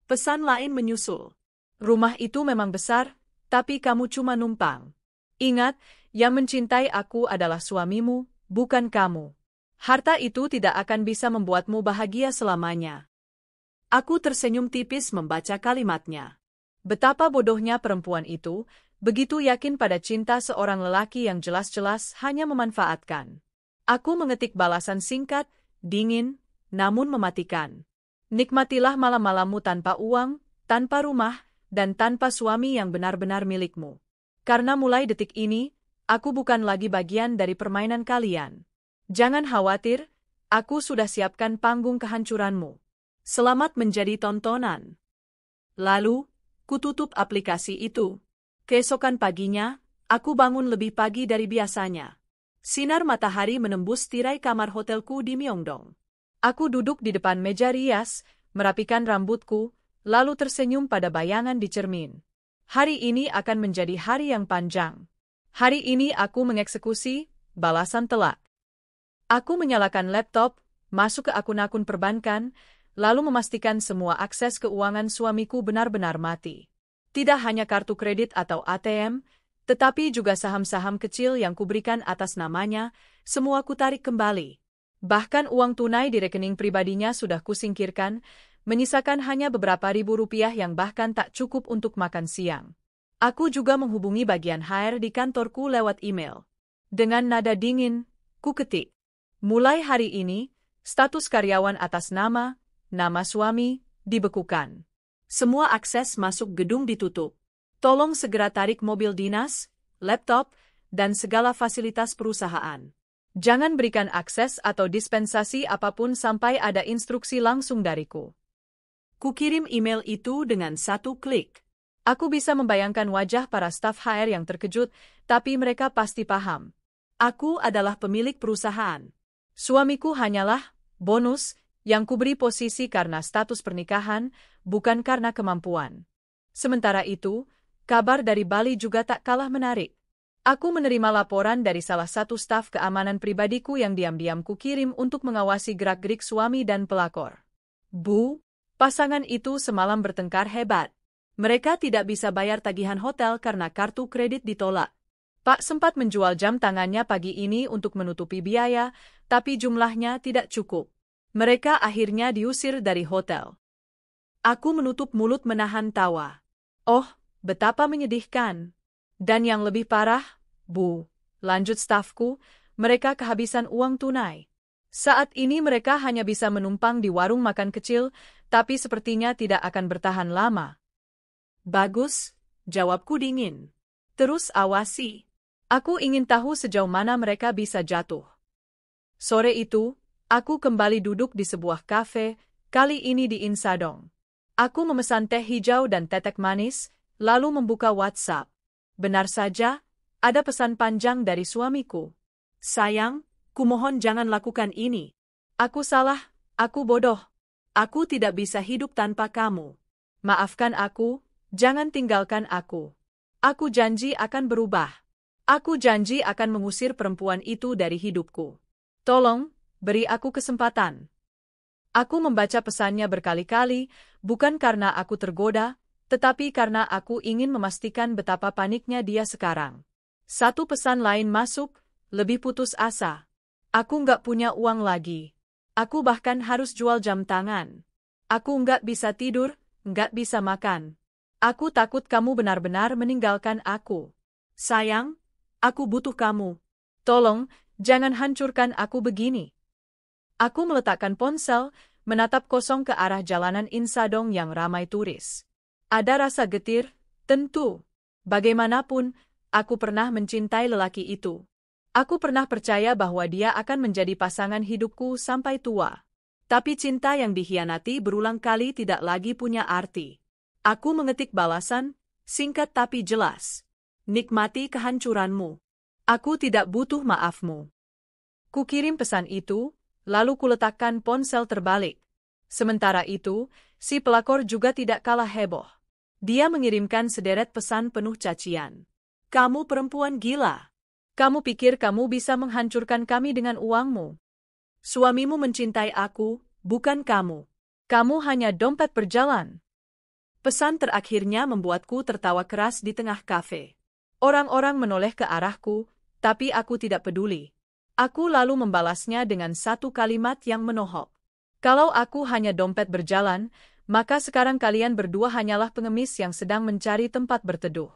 Pesan lain menyusul. Rumah itu memang besar, tapi kamu cuma numpang. Ingat, yang mencintai aku adalah suamimu, bukan kamu. Harta itu tidak akan bisa membuatmu bahagia selamanya. Aku tersenyum tipis membaca kalimatnya. Betapa bodohnya perempuan itu, begitu yakin pada cinta seorang lelaki yang jelas-jelas hanya memanfaatkan. Aku mengetik balasan singkat, dingin, namun mematikan. Nikmatilah malam-malammu tanpa uang, tanpa rumah, dan tanpa suami yang benar-benar milikmu. Karena mulai detik ini, aku bukan lagi bagian dari permainan kalian. Jangan khawatir, aku sudah siapkan panggung kehancuranmu. Selamat menjadi tontonan. Lalu, kututup aplikasi itu. Keesokan paginya, aku bangun lebih pagi dari biasanya. Sinar matahari menembus tirai kamar hotelku di Myeongdong. Aku duduk di depan meja rias, merapikan rambutku, lalu tersenyum pada bayangan di cermin. Hari ini akan menjadi hari yang panjang. Hari ini aku mengeksekusi balasan telak. Aku menyalakan laptop, masuk ke akun-akun perbankan, lalu memastikan semua akses keuangan suamiku benar-benar mati. Tidak hanya kartu kredit atau ATM, tetapi juga saham-saham kecil yang kuberikan atas namanya, semua kutarik kembali. Bahkan uang tunai di rekening pribadinya sudah kusingkirkan, menyisakan hanya beberapa ribu rupiah yang bahkan tak cukup untuk makan siang. Aku juga menghubungi bagian HR di kantorku lewat email. Dengan nada dingin, ku ketik. Mulai hari ini, status karyawan atas nama suami, dibekukan. Semua akses masuk gedung ditutup. Tolong segera tarik mobil dinas, laptop, dan segala fasilitas perusahaan. Jangan berikan akses atau dispensasi apapun sampai ada instruksi langsung dariku. Kukirim email itu dengan satu klik. Aku bisa membayangkan wajah para staf HR yang terkejut, tapi mereka pasti paham. Aku adalah pemilik perusahaan. Suamiku hanyalah bonus yang kuberi posisi karena status pernikahan, bukan karena kemampuan. Sementara itu, kabar dari Bali juga tak kalah menarik. Aku menerima laporan dari salah satu staf keamanan pribadiku yang diam-diam kukirim untuk mengawasi gerak-gerik suami dan pelakor. Bu, pasangan itu semalam bertengkar hebat. Mereka tidak bisa bayar tagihan hotel karena kartu kredit ditolak. Pak sempat menjual jam tangannya pagi ini untuk menutupi biaya, tapi jumlahnya tidak cukup. Mereka akhirnya diusir dari hotel. Aku menutup mulut menahan tawa. Oh, betapa menyedihkan. Dan yang lebih parah, Bu, lanjut stafku, mereka kehabisan uang tunai. Saat ini mereka hanya bisa menumpang di warung makan kecil, tapi sepertinya tidak akan bertahan lama. Bagus, jawabku dingin. Terus awasi. Aku ingin tahu sejauh mana mereka bisa jatuh. Sore itu, aku kembali duduk di sebuah kafe, kali ini di Insadong. Aku memesan teh hijau dan tetek manis, lalu membuka WhatsApp. Benar saja, ada pesan panjang dari suamiku. Sayang, kumohon jangan lakukan ini. Aku salah, aku bodoh. Aku tidak bisa hidup tanpa kamu. Maafkan aku, jangan tinggalkan aku. Aku janji akan berubah. Aku janji akan mengusir perempuan itu dari hidupku. Tolong, beri aku kesempatan. Aku membaca pesannya berkali-kali, bukan karena aku tergoda, tetapi karena aku ingin memastikan betapa paniknya dia sekarang. Satu pesan lain masuk, lebih putus asa. Aku nggak punya uang lagi. Aku bahkan harus jual jam tangan. Aku nggak bisa tidur, nggak bisa makan. Aku takut kamu benar-benar meninggalkan aku. Sayang, aku butuh kamu. Tolong, jangan hancurkan aku begini. Aku meletakkan ponsel, menatap kosong ke arah jalanan Insadong yang ramai turis. Ada rasa getir, tentu. Bagaimanapun, aku pernah mencintai lelaki itu. Aku pernah percaya bahwa dia akan menjadi pasangan hidupku sampai tua. Tapi cinta yang dikhianati berulang kali tidak lagi punya arti. Aku mengetik balasan, singkat tapi jelas. Nikmati kehancuranmu. Aku tidak butuh maafmu. Kukirim pesan itu, lalu kuletakkan ponsel terbalik. Sementara itu, si pelakor juga tidak kalah heboh. Dia mengirimkan sederet pesan penuh cacian. Kamu perempuan gila. Kamu pikir kamu bisa menghancurkan kami dengan uangmu? Suamimu mencintai aku, bukan kamu. Kamu hanya dompet berjalan. Pesan terakhirnya membuatku tertawa keras di tengah kafe. Orang-orang menoleh ke arahku, tapi aku tidak peduli. Aku lalu membalasnya dengan satu kalimat yang menohok. Kalau aku hanya dompet berjalan, maka sekarang kalian berdua hanyalah pengemis yang sedang mencari tempat berteduh.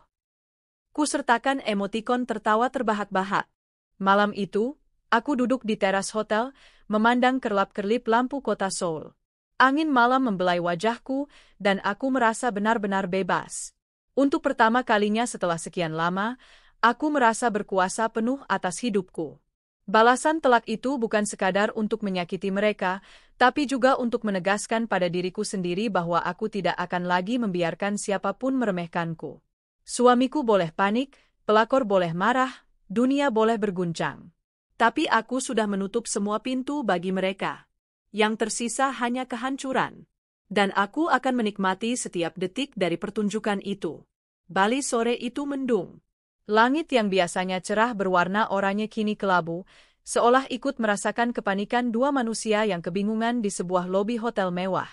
Kusertakan emotikon tertawa terbahak-bahak. Malam itu, aku duduk di teras hotel, memandang kerlap-kerlip lampu kota Seoul. Angin malam membelai wajahku, dan aku merasa benar-benar bebas. Untuk pertama kalinya setelah sekian lama, aku merasa berkuasa penuh atas hidupku. Balasan telak itu bukan sekadar untuk menyakiti mereka, tapi juga untuk menegaskan pada diriku sendiri bahwa aku tidak akan lagi membiarkan siapapun meremehkanku. Suamiku boleh panik, pelakor boleh marah, dunia boleh berguncang. Tapi aku sudah menutup semua pintu bagi mereka. Yang tersisa hanya kehancuran. Dan aku akan menikmati setiap detik dari pertunjukan itu. Bali sore itu mendung. Langit yang biasanya cerah berwarna oranye kini kelabu, seolah ikut merasakan kepanikan dua manusia yang kebingungan di sebuah lobi hotel mewah.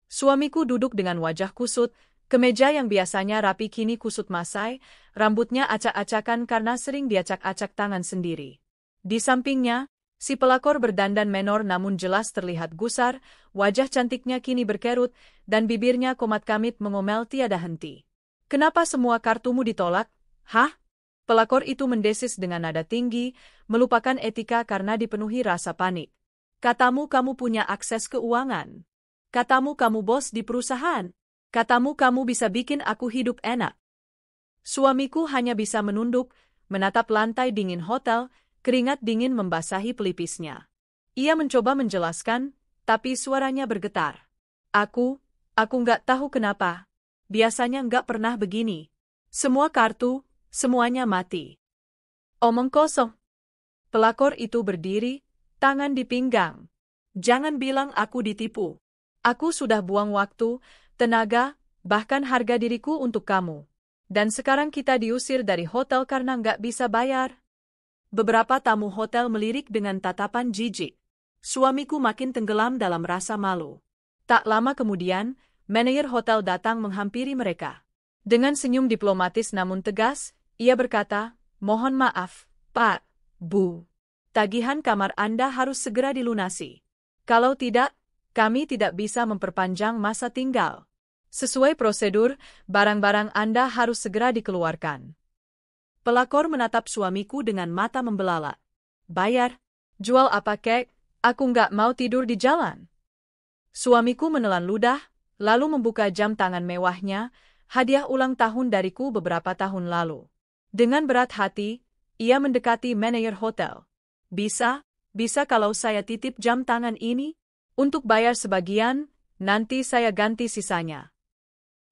Suamiku duduk dengan wajah kusut, kemeja yang biasanya rapi kini kusut masai, rambutnya acak-acakan karena sering diacak-acak tangan sendiri. Di sampingnya, si pelakor berdandan menor namun jelas terlihat gusar, wajah cantiknya kini berkerut, dan bibirnya komat-kamit mengomel tiada henti. Kenapa semua kartumu ditolak? Hah? Pelakor itu mendesis dengan nada tinggi, melupakan etika karena dipenuhi rasa panik. Katamu kamu punya akses keuangan. Katamu kamu bos di perusahaan. Katamu kamu bisa bikin aku hidup enak. Suamiku hanya bisa menunduk, menatap lantai dingin hotel, keringat dingin membasahi pelipisnya. Ia mencoba menjelaskan, tapi suaranya bergetar. Aku nggak tahu kenapa. Biasanya nggak pernah begini. Semua kartu, semuanya mati. Omong kosong. Pelakor itu berdiri, tangan di pinggang. Jangan bilang aku ditipu. Aku sudah buang waktu, tenaga, bahkan harga diriku untuk kamu. Dan sekarang kita diusir dari hotel karena nggak bisa bayar. Beberapa tamu hotel melirik dengan tatapan jijik. Suamiku makin tenggelam dalam rasa malu. Tak lama kemudian, manajer hotel datang menghampiri mereka. Dengan senyum diplomatis namun tegas, ia berkata, "Mohon maaf, Pak, Bu. Tagihan kamar Anda harus segera dilunasi. Kalau tidak, kami tidak bisa memperpanjang masa tinggal. Sesuai prosedur, barang-barang Anda harus segera dikeluarkan." Pelakor menatap suamiku dengan mata membelalak. "Bayar? Jual apa kek? Aku nggak mau tidur di jalan." Suamiku menelan ludah, lalu membuka jam tangan mewahnya, hadiah ulang tahun dariku beberapa tahun lalu. Dengan berat hati, ia mendekati manajer hotel. Bisa kalau saya titip jam tangan ini? Untuk bayar sebagian, nanti saya ganti sisanya."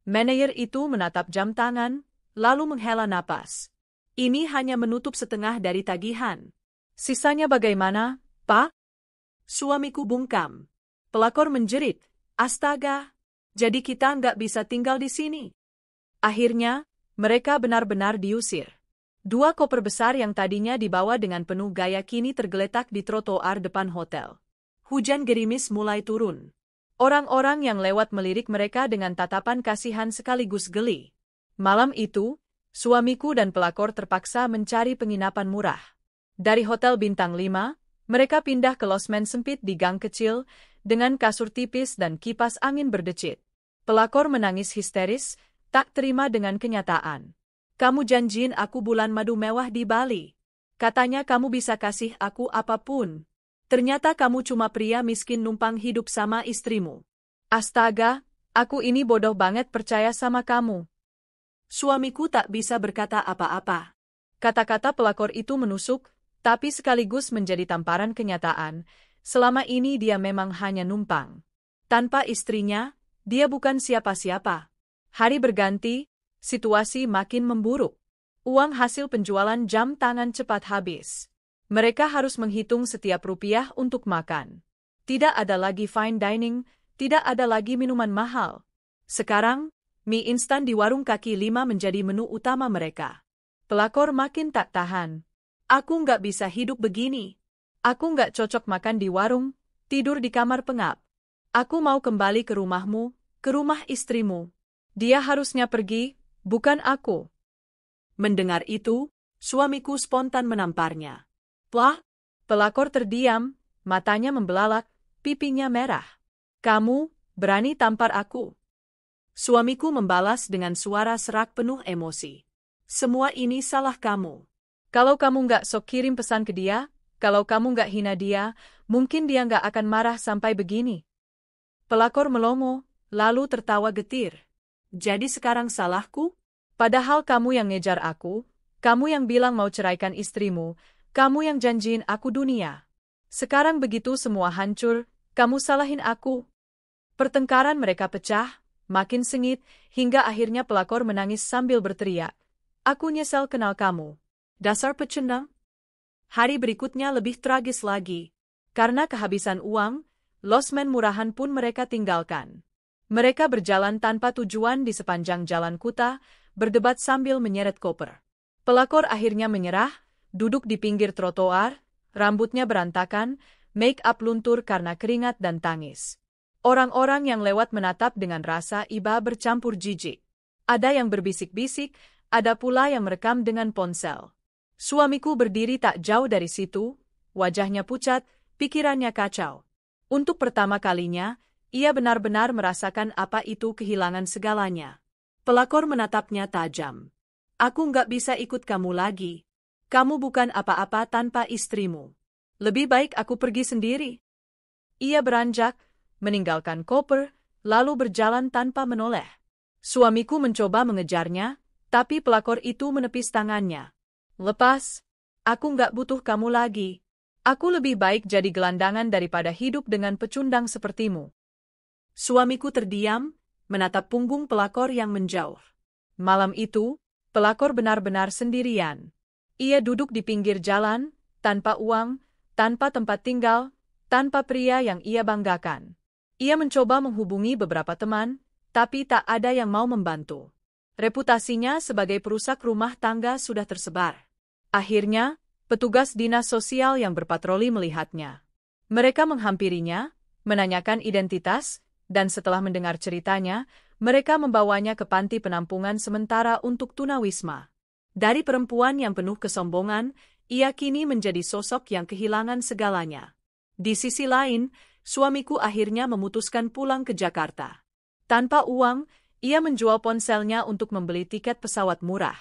Manajer itu menatap jam tangan, lalu menghela napas. "Ini hanya menutup setengah dari tagihan. Sisanya bagaimana, Pak?" Suamiku bungkam. Pelakor menjerit, "Astaga, jadi kita nggak bisa tinggal di sini." Akhirnya, mereka benar-benar diusir. Dua koper besar yang tadinya dibawa dengan penuh gaya kini tergeletak di trotoar depan hotel. Hujan gerimis mulai turun. Orang-orang yang lewat melirik mereka dengan tatapan kasihan sekaligus geli. Malam itu, suamiku dan pelakor terpaksa mencari penginapan murah. Dari hotel bintang 5, mereka pindah ke losmen sempit di gang kecil, dengan kasur tipis dan kipas angin berdecit. Pelakor menangis histeris, tak terima dengan kenyataan. "Kamu janjiin aku bulan madu mewah di Bali. Katanya kamu bisa kasih aku apapun. Ternyata kamu cuma pria miskin numpang hidup sama istrimu. Astaga, aku ini bodoh banget percaya sama kamu." Suamiku tak bisa berkata apa-apa. Kata-kata pelakor itu menusuk, tapi sekaligus menjadi tamparan kenyataan. Selama ini dia memang hanya numpang. Tanpa istrinya, dia bukan siapa-siapa. Hari berganti, situasi makin memburuk. Uang hasil penjualan jam tangan cepat habis. Mereka harus menghitung setiap rupiah untuk makan. Tidak ada lagi fine dining, tidak ada lagi minuman mahal. Sekarang, mie instan di warung kaki lima menjadi menu utama mereka. Pelakor makin tak tahan. Aku nggak bisa hidup begini. Aku nggak cocok makan di warung, tidur di kamar pengap. Aku mau kembali ke rumahmu, ke rumah istrimu. Dia harusnya pergi, bukan aku. Mendengar itu, suamiku spontan menamparnya. Wah, pelakor terdiam, matanya membelalak, pipinya merah. Kamu berani tampar aku? Suamiku membalas dengan suara serak penuh emosi. Semua ini salah kamu. Kalau kamu nggak sok kirim pesan ke dia, kalau kamu nggak hina dia, mungkin dia nggak akan marah sampai begini. Pelakor melongo, lalu tertawa getir. Jadi sekarang salahku? Padahal kamu yang ngejar aku, kamu yang bilang mau ceraikan istrimu, kamu yang janjiin aku dunia. Sekarang begitu semua hancur, kamu salahin aku. Pertengkaran mereka pecah, makin sengit, hingga akhirnya pelakor menangis sambil berteriak. Aku nyesel kenal kamu. Dasar pecundang. Hari berikutnya lebih tragis lagi. Karena kehabisan uang, losmen murahan pun mereka tinggalkan. Mereka berjalan tanpa tujuan di sepanjang jalan Kuta, berdebat sambil menyeret koper. Pelakor akhirnya menyerah, duduk di pinggir trotoar, rambutnya berantakan, make up luntur karena keringat dan tangis. Orang-orang yang lewat menatap dengan rasa iba bercampur jijik. Ada yang berbisik-bisik, ada pula yang merekam dengan ponsel. Suamiku berdiri tak jauh dari situ, wajahnya pucat, pikirannya kacau. Untuk pertama kalinya, ia benar-benar merasakan apa itu kehilangan segalanya. Pelakor menatapnya tajam. Aku nggak bisa ikut kamu lagi. Kamu bukan apa-apa tanpa istrimu. Lebih baik aku pergi sendiri. Ia beranjak, meninggalkan koper, lalu berjalan tanpa menoleh. Suamiku mencoba mengejarnya, tapi pelakor itu menepis tangannya. Lepas, aku nggak butuh kamu lagi. Aku lebih baik jadi gelandangan daripada hidup dengan pecundang sepertimu. Suamiku terdiam, menatap punggung pelakor yang menjauh. Malam itu, pelakor benar-benar sendirian. Ia duduk di pinggir jalan, tanpa uang, tanpa tempat tinggal, tanpa pria yang ia banggakan. Ia mencoba menghubungi beberapa teman, tapi tak ada yang mau membantu. Reputasinya sebagai perusak rumah tangga sudah tersebar. Akhirnya, petugas dinas sosial yang berpatroli melihatnya. Mereka menghampirinya, menanyakan identitas, dan setelah mendengar ceritanya, mereka membawanya ke panti penampungan sementara untuk tunawisma. Dari perempuan yang penuh kesombongan, ia kini menjadi sosok yang kehilangan segalanya. Di sisi lain, suamiku akhirnya memutuskan pulang ke Jakarta. Tanpa uang, ia menjual ponselnya untuk membeli tiket pesawat murah.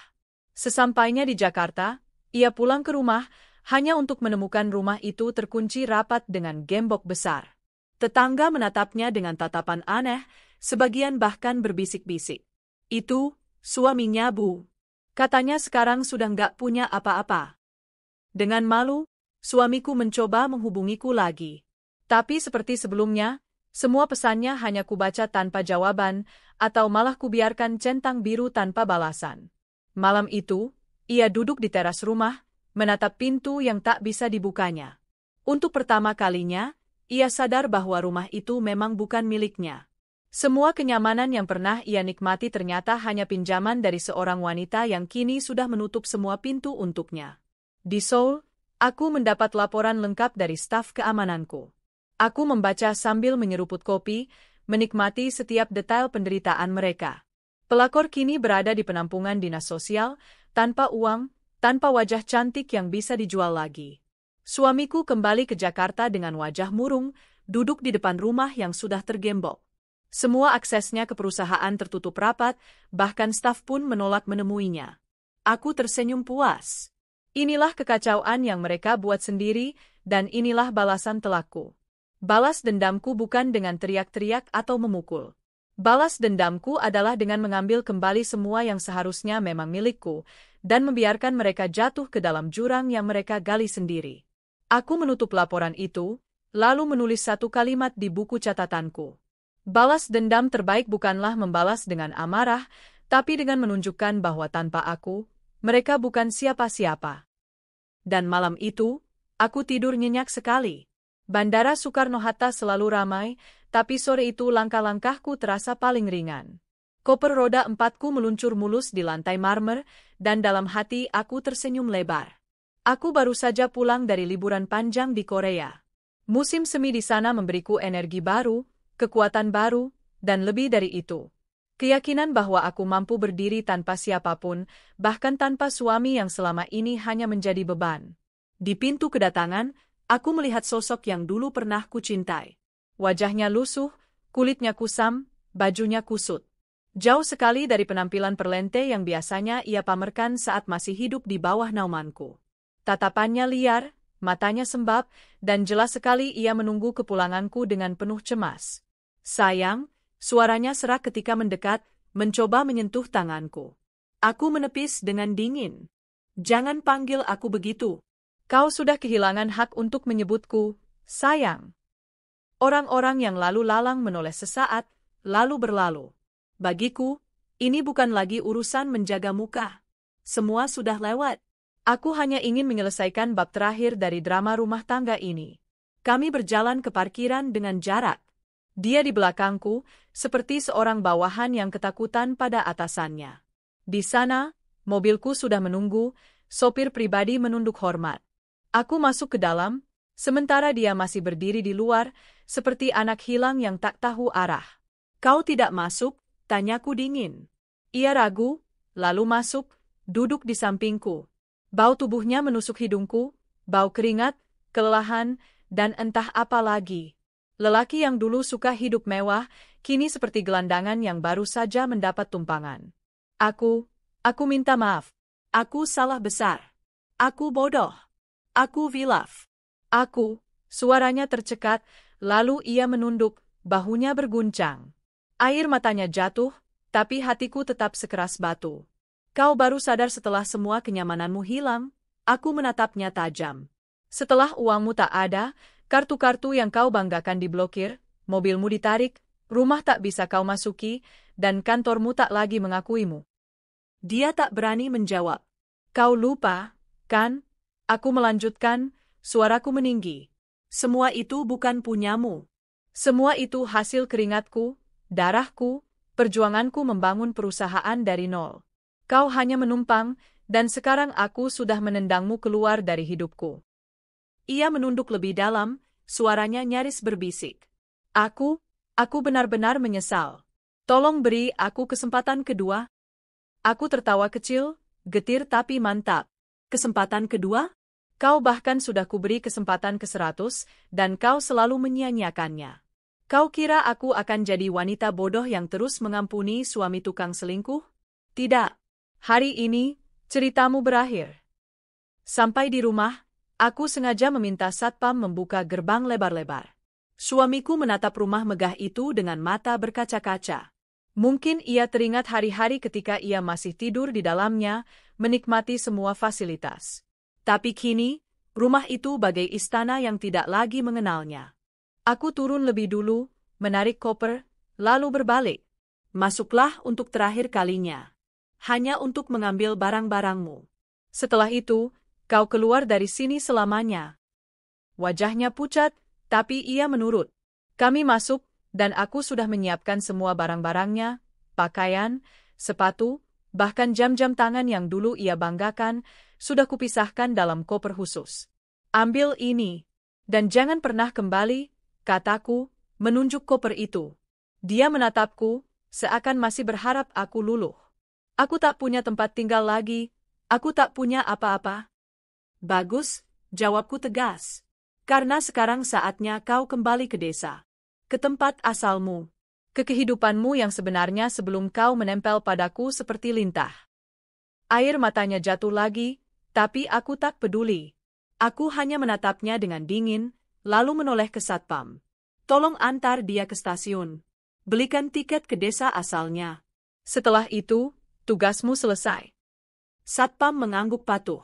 Sesampainya di Jakarta, ia pulang ke rumah hanya untuk menemukan rumah itu terkunci rapat dengan gembok besar. Tetangga menatapnya dengan tatapan aneh, sebagian bahkan berbisik-bisik. Itu, suaminya Bu. Katanya sekarang sudah nggak punya apa-apa. Dengan malu, suamiku mencoba menghubungiku lagi. Tapi seperti sebelumnya, semua pesannya hanya kubaca tanpa jawaban, atau malah kubiarkan centang biru tanpa balasan. Malam itu, ia duduk di teras rumah, menatap pintu yang tak bisa dibukanya. Untuk pertama kalinya, ia sadar bahwa rumah itu memang bukan miliknya. Semua kenyamanan yang pernah ia nikmati ternyata hanya pinjaman dari seorang wanita yang kini sudah menutup semua pintu untuknya. Di Seoul, aku mendapat laporan lengkap dari staf keamananku. Aku membaca sambil menyeruput kopi, menikmati setiap detail penderitaan mereka. Pelakor kini berada di penampungan dinas sosial, tanpa uang, tanpa wajah cantik yang bisa dijual lagi. Suamiku kembali ke Jakarta dengan wajah murung, duduk di depan rumah yang sudah tergembok. Semua aksesnya ke perusahaan tertutup rapat, bahkan staf pun menolak menemuinya. Aku tersenyum puas. Inilah kekacauan yang mereka buat sendiri, dan inilah balasan telakku. Balas dendamku bukan dengan teriak-teriak atau memukul. Balas dendamku adalah dengan mengambil kembali semua yang seharusnya memang milikku, dan membiarkan mereka jatuh ke dalam jurang yang mereka gali sendiri. Aku menutup laporan itu, lalu menulis satu kalimat di buku catatanku. Balas dendam terbaik bukanlah membalas dengan amarah, tapi dengan menunjukkan bahwa tanpa aku, Mereka bukan siapa-siapa. Dan malam itu, aku tidur nyenyak sekali. Bandara Soekarno-Hatta selalu ramai, tapi sore itu langkah-langkahku terasa paling ringan. Koper roda 4-ku meluncur mulus di lantai marmer, dan dalam hati aku tersenyum lebar. Aku baru saja pulang dari liburan panjang di Korea. Musim semi di sana memberiku energi baru, kekuatan baru, dan lebih dari itu, keyakinan bahwa aku mampu berdiri tanpa siapapun, bahkan tanpa suami yang selama ini hanya menjadi beban. Di pintu kedatangan, aku melihat sosok yang dulu pernah kucintai. Wajahnya lusuh, kulitnya kusam, bajunya kusut. Jauh sekali dari penampilan perlente yang biasanya ia pamerkan saat masih hidup di bawah naunganku. Tatapannya liar, matanya sembab, dan jelas sekali ia menunggu kepulanganku dengan penuh cemas. Sayang, suaranya serak ketika mendekat, mencoba menyentuh tanganku. Aku menepis dengan dingin. Jangan panggil aku begitu. Kau sudah kehilangan hak untuk menyebutku, sayang. Orang-orang yang lalu lalang menoleh sesaat, lalu berlalu. Bagiku, ini bukan lagi urusan menjaga muka. Semua sudah lewat. Aku hanya ingin menyelesaikan bab terakhir dari drama rumah tangga ini. Kami berjalan ke parkiran dengan jarak. Dia di belakangku, seperti seorang bawahan yang ketakutan pada atasannya. Di sana, mobilku sudah menunggu, sopir pribadi menunduk hormat. Aku masuk ke dalam, sementara dia masih berdiri di luar, seperti anak hilang yang tak tahu arah. Kau tidak masuk? Tanyaku dingin. Ia ragu, lalu masuk, duduk di sampingku. Bau tubuhnya menusuk hidungku, bau keringat, kelelahan, dan entah apa lagi. Lelaki yang dulu suka hidup mewah, kini seperti gelandangan yang baru saja mendapat tumpangan. Aku minta maaf. Aku salah besar. Aku bodoh. Aku hilaf. Suaranya tercekat, lalu ia menunduk, bahunya berguncang. Air matanya jatuh, tapi hatiku tetap sekeras batu. Kau baru sadar setelah semua kenyamananmu hilang, aku menatapnya tajam. Setelah uangmu tak ada, kartu-kartu yang kau banggakan diblokir, mobilmu ditarik, rumah tak bisa kau masuki, dan kantormu tak lagi mengakuimu. Dia tak berani menjawab. Kau lupa, kan? Aku melanjutkan, suaraku meninggi. Semua itu bukan punyamu. Semua itu hasil keringatku, darahku, perjuanganku membangun perusahaan dari nol. Kau hanya menumpang, dan sekarang aku sudah menendangmu keluar dari hidupku. Ia menunduk lebih dalam, suaranya nyaris berbisik. Aku benar-benar menyesal. Tolong beri aku kesempatan kedua. Aku tertawa kecil, getir tapi mantap. Kesempatan kedua? Kau bahkan sudah kuberi kesempatan ke-100, dan kau selalu menyia-nyiakannya. Kau kira aku akan jadi wanita bodoh yang terus mengampuni suami tukang selingkuh? Tidak. Hari ini, ceritamu berakhir. Sampai di rumah, aku sengaja meminta satpam membuka gerbang lebar-lebar. Suamiku menatap rumah megah itu dengan mata berkaca-kaca. Mungkin ia teringat hari-hari ketika ia masih tidur di dalamnya, menikmati semua fasilitas. Tapi kini, rumah itu bagai istana yang tidak lagi mengenalnya. Aku turun lebih dulu, menarik koper, lalu berbalik. Masuklah untuk terakhir kalinya. Hanya untuk mengambil barang-barangmu. Setelah itu, kau keluar dari sini selamanya. Wajahnya pucat, tapi ia menurut. Kami masuk, dan aku sudah menyiapkan semua barang-barangnya, pakaian, sepatu, bahkan jam-jam tangan yang dulu ia banggakan, sudah kupisahkan dalam koper khusus. Ambil ini, dan jangan pernah kembali, kataku, menunjuk koper itu. Dia menatapku, seakan masih berharap aku luluh. Aku tak punya tempat tinggal lagi, aku tak punya apa-apa. Bagus, jawabku tegas. Karena sekarang saatnya kau kembali ke desa. Ke tempat asalmu. Ke kehidupanmu yang sebenarnya sebelum kau menempel padaku seperti lintah. Air matanya jatuh lagi, tapi aku tak peduli. Aku hanya menatapnya dengan dingin, lalu menoleh ke satpam. Tolong antar dia ke stasiun. Belikan tiket ke desa asalnya. Setelah itu, tugasmu selesai. Satpam mengangguk patuh.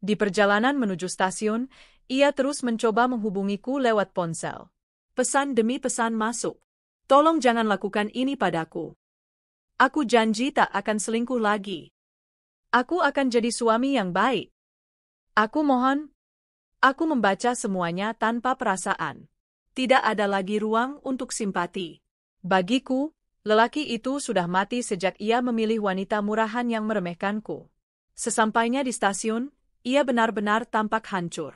Di perjalanan menuju stasiun, ia terus mencoba menghubungiku lewat ponsel. Pesan demi pesan masuk. Tolong jangan lakukan ini padaku. Aku janji tak akan selingkuh lagi. Aku akan jadi suami yang baik. Aku mohon. Aku membaca semuanya tanpa perasaan. Tidak ada lagi ruang untuk simpati. Bagiku, lelaki itu sudah mati sejak ia memilih wanita murahan yang meremehkanku. Sesampainya di stasiun, ia benar-benar tampak hancur.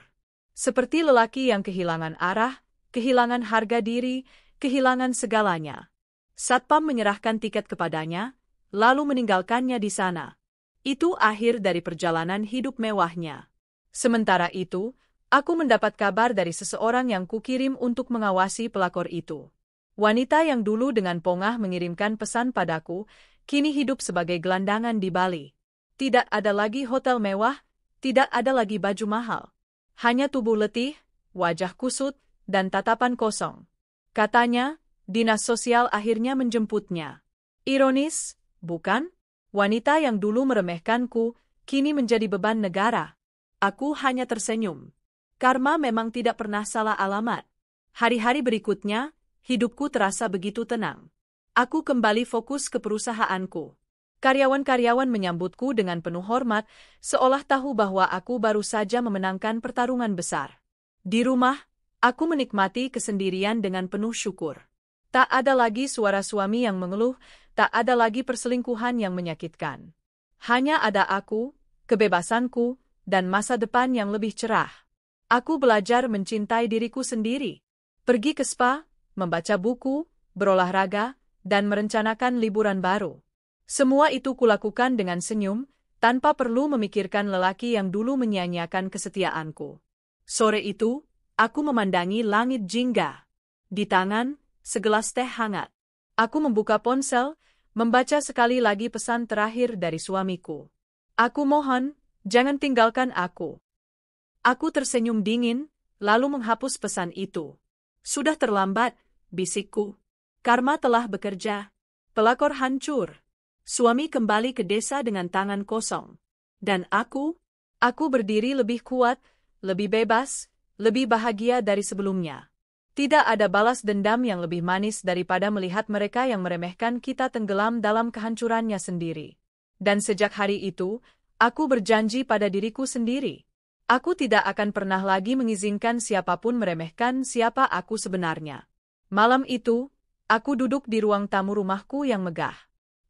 Seperti lelaki yang kehilangan arah, kehilangan harga diri, kehilangan segalanya. Satpam menyerahkan tiket kepadanya, lalu meninggalkannya di sana. Itu akhir dari perjalanan hidup mewahnya. Sementara itu, aku mendapat kabar dari seseorang yang kukirim untuk mengawasi pelakor itu. Wanita yang dulu dengan pongah mengirimkan pesan padaku, kini hidup sebagai gelandangan di Bali. Tidak ada lagi hotel mewah, tidak ada lagi baju mahal. Hanya tubuh letih, wajah kusut, dan tatapan kosong. Katanya, dinas sosial akhirnya menjemputnya. Ironis, bukan? Wanita yang dulu meremehkanku, kini menjadi beban negara. Aku hanya tersenyum. Karma memang tidak pernah salah alamat. Hari-hari berikutnya, hidupku terasa begitu tenang. Aku kembali fokus ke perusahaanku. Karyawan-karyawan menyambutku dengan penuh hormat, seolah tahu bahwa aku baru saja memenangkan pertarungan besar. Di rumah, aku menikmati kesendirian dengan penuh syukur. Tak ada lagi suara suami yang mengeluh, tak ada lagi perselingkuhan yang menyakitkan. Hanya ada aku, kebebasanku, dan masa depan yang lebih cerah. Aku belajar mencintai diriku sendiri. Pergi ke spa, membaca buku, berolahraga, dan merencanakan liburan baru. Semua itu kulakukan dengan senyum, tanpa perlu memikirkan lelaki yang dulu menyia-nyiakan kesetiaanku. Sore itu, aku memandangi langit jingga. Di tangan, segelas teh hangat. Aku membuka ponsel, membaca sekali lagi pesan terakhir dari suamiku. Aku mohon, jangan tinggalkan aku. Aku tersenyum dingin, lalu menghapus pesan itu. Sudah terlambat, bisikku. Karma telah bekerja. Pelakor hancur. Suami kembali ke desa dengan tangan kosong. Dan aku berdiri lebih kuat, lebih bebas, lebih bahagia dari sebelumnya. Tidak ada balas dendam yang lebih manis daripada melihat mereka yang meremehkan kita tenggelam dalam kehancurannya sendiri. Dan sejak hari itu, aku berjanji pada diriku sendiri. Aku tidak akan pernah lagi mengizinkan siapapun meremehkan siapa aku sebenarnya. Malam itu, aku duduk di ruang tamu rumahku yang megah.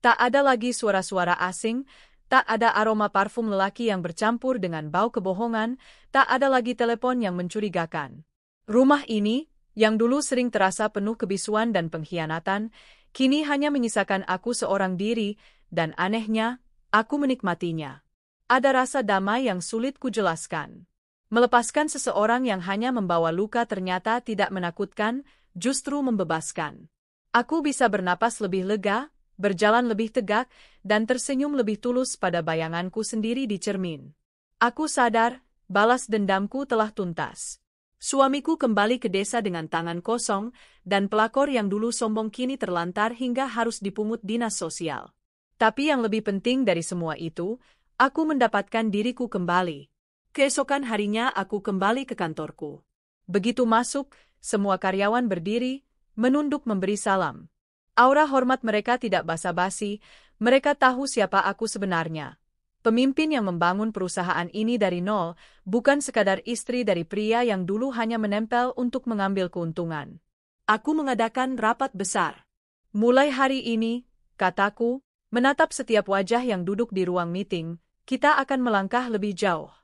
Tak ada lagi suara-suara asing, tak ada aroma parfum lelaki yang bercampur dengan bau kebohongan, tak ada lagi telepon yang mencurigakan. Rumah ini, yang dulu sering terasa penuh kebisuan dan pengkhianatan, kini hanya menyisakan aku seorang diri, dan anehnya, aku menikmatinya. Ada rasa damai yang sulit kujelaskan. Melepaskan seseorang yang hanya membawa luka ternyata tidak menakutkan, justru membebaskan. Aku bisa bernapas lebih lega, berjalan lebih tegak, dan tersenyum lebih tulus pada bayanganku sendiri di cermin. Aku sadar, balas dendamku telah tuntas. Suamiku kembali ke desa dengan tangan kosong, dan pelakor yang dulu sombong kini terlantar hingga harus dipungut dinas sosial. Tapi yang lebih penting dari semua itu, aku mendapatkan diriku kembali. Keesokan harinya aku kembali ke kantorku. Begitu masuk, semua karyawan berdiri, menunduk memberi salam. Aura hormat mereka tidak basa-basi, mereka tahu siapa aku sebenarnya. Pemimpin yang membangun perusahaan ini dari nol, bukan sekadar istri dari pria yang dulu hanya menempel untuk mengambil keuntungan. Aku mengadakan rapat besar. Mulai hari ini, kataku, menatap setiap wajah yang duduk di ruang meeting, kita akan melangkah lebih jauh.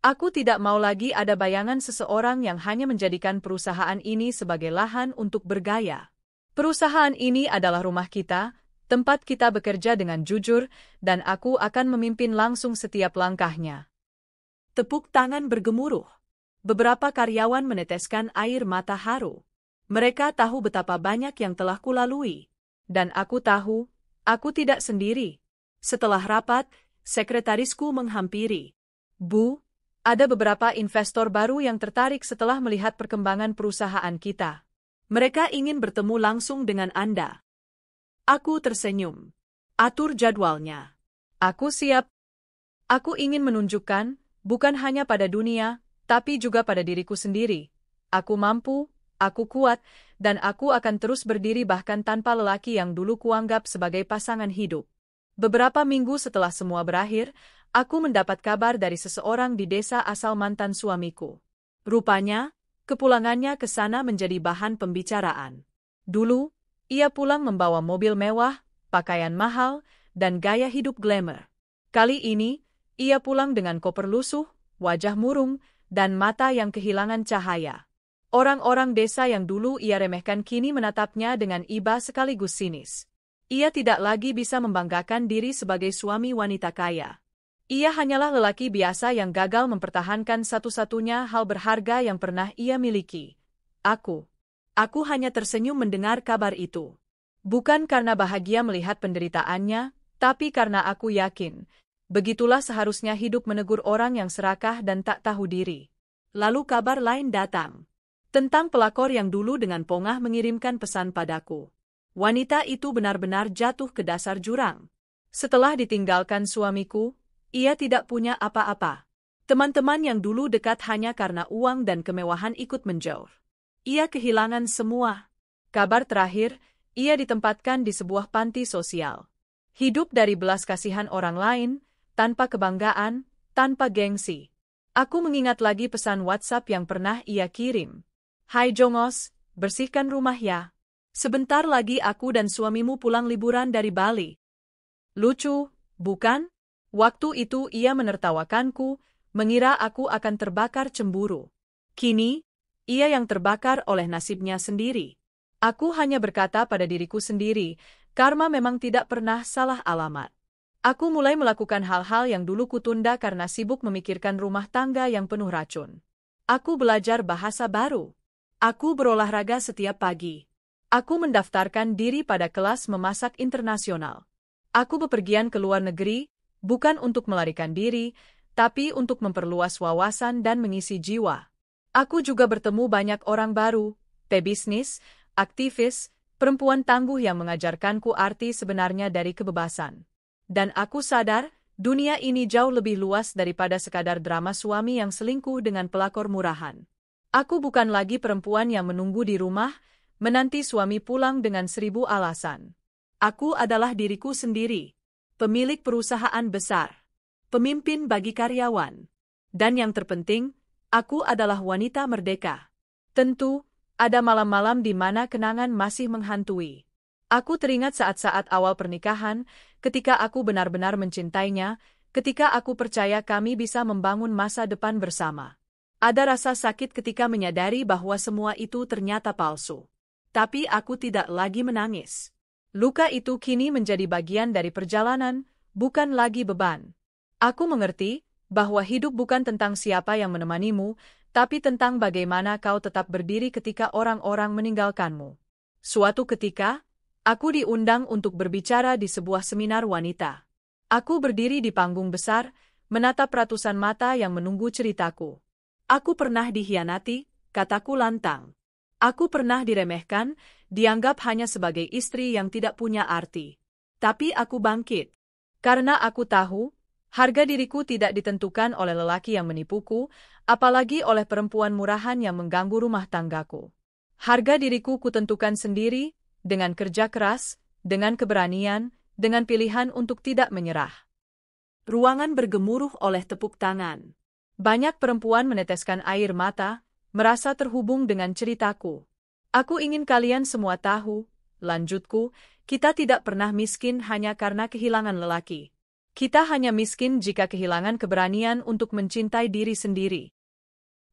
Aku tidak mau lagi ada bayangan seseorang yang hanya menjadikan perusahaan ini sebagai lahan untuk bergaya. Perusahaan ini adalah rumah kita, tempat kita bekerja dengan jujur, dan aku akan memimpin langsung setiap langkahnya. Tepuk tangan bergemuruh. Beberapa karyawan meneteskan air mata haru. Mereka tahu betapa banyak yang telah kulalui. Dan aku tahu, aku tidak sendiri. Setelah rapat, sekretarisku menghampiri. Bu, ada beberapa investor baru yang tertarik setelah melihat perkembangan perusahaan kita. Mereka ingin bertemu langsung dengan Anda. Aku tersenyum. Atur jadwalnya. Aku siap. Aku ingin menunjukkan, bukan hanya pada dunia, tapi juga pada diriku sendiri. Aku mampu, aku kuat, dan aku akan terus berdiri bahkan tanpa lelaki yang dulu kuanggap sebagai pasangan hidup. Beberapa minggu setelah semua berakhir, Aku mendapat kabar dari seseorang di desa asal mantan suamiku. Rupanya, kepulangannya ke sana menjadi bahan pembicaraan. Dulu, ia pulang membawa mobil mewah, pakaian mahal, dan gaya hidup glamour. Kali ini, ia pulang dengan koper lusuh, wajah murung, dan mata yang kehilangan cahaya. Orang-orang desa yang dulu ia remehkan kini menatapnya dengan iba sekaligus sinis. Ia tidak lagi bisa membanggakan diri sebagai suami wanita kaya. Ia hanyalah lelaki biasa yang gagal mempertahankan satu-satunya hal berharga yang pernah ia miliki. Aku. Aku hanya tersenyum mendengar kabar itu. Bukan karena bahagia melihat penderitaannya, tapi karena aku yakin. Begitulah seharusnya hidup menegur orang yang serakah dan tak tahu diri. Lalu kabar lain datang. Tentang pelakor yang dulu dengan pongah mengirimkan pesan padaku. Wanita itu benar-benar jatuh ke dasar jurang. Setelah ditinggalkan suamiku, ia tidak punya apa-apa. Teman-teman yang dulu dekat hanya karena uang dan kemewahan ikut menjauh. Ia kehilangan semua. Kabar terakhir, ia ditempatkan di sebuah panti sosial. Hidup dari belas kasihan orang lain, tanpa kebanggaan, tanpa gengsi. Aku mengingat lagi pesan WhatsApp yang pernah ia kirim. Hai Jongos, bersihkan rumah ya. Sebentar lagi aku dan suamimu pulang liburan dari Bali. Lucu, bukan? Waktu itu ia menertawakanku, mengira aku akan terbakar cemburu. Kini, ia yang terbakar oleh nasibnya sendiri. Aku hanya berkata pada diriku sendiri, karma memang tidak pernah salah alamat. Aku mulai melakukan hal-hal yang dulu kutunda karena sibuk memikirkan rumah tangga yang penuh racun. Aku belajar bahasa baru. Aku berolahraga setiap pagi. Aku mendaftarkan diri pada kelas memasak internasional. Aku bepergian ke luar negeri, bukan untuk melarikan diri, tapi untuk memperluas wawasan dan mengisi jiwa. Aku juga bertemu banyak orang baru, pebisnis, aktivis, perempuan tangguh yang mengajarkanku arti sebenarnya dari kebebasan. Dan aku sadar, dunia ini jauh lebih luas daripada sekadar drama suami yang selingkuh dengan pelakor murahan. Aku bukan lagi perempuan yang menunggu di rumah, menanti suami pulang dengan 1000 alasan. Aku adalah diriku sendiri. Pemilik perusahaan besar, pemimpin bagi karyawan, dan yang terpenting, aku adalah wanita merdeka. Tentu, ada malam-malam di mana kenangan masih menghantui. Aku teringat saat-saat awal pernikahan, ketika aku benar-benar mencintainya, ketika aku percaya kami bisa membangun masa depan bersama. Ada rasa sakit ketika menyadari bahwa semua itu ternyata palsu. Tapi aku tidak lagi menangis. Luka itu kini menjadi bagian dari perjalanan, bukan lagi beban. Aku mengerti bahwa hidup bukan tentang siapa yang menemanimu, tapi tentang bagaimana kau tetap berdiri ketika orang-orang meninggalkanmu. Suatu ketika, aku diundang untuk berbicara di sebuah seminar wanita. Aku berdiri di panggung besar, menatap ratusan mata yang menunggu ceritaku. Aku pernah dikhianati, kataku lantang. Aku pernah diremehkan, dianggap hanya sebagai istri yang tidak punya arti. Tapi aku bangkit. Karena aku tahu, harga diriku tidak ditentukan oleh lelaki yang menipuku, apalagi oleh perempuan murahan yang mengganggu rumah tanggaku. Harga diriku kutentukan sendiri, dengan kerja keras, dengan keberanian, dengan pilihan untuk tidak menyerah. Ruangan bergemuruh oleh tepuk tangan. Banyak perempuan meneteskan air mata, merasa terhubung dengan ceritaku. Aku ingin kalian semua tahu, lanjutku, kita tidak pernah miskin hanya karena kehilangan lelaki. Kita hanya miskin jika kehilangan keberanian untuk mencintai diri sendiri.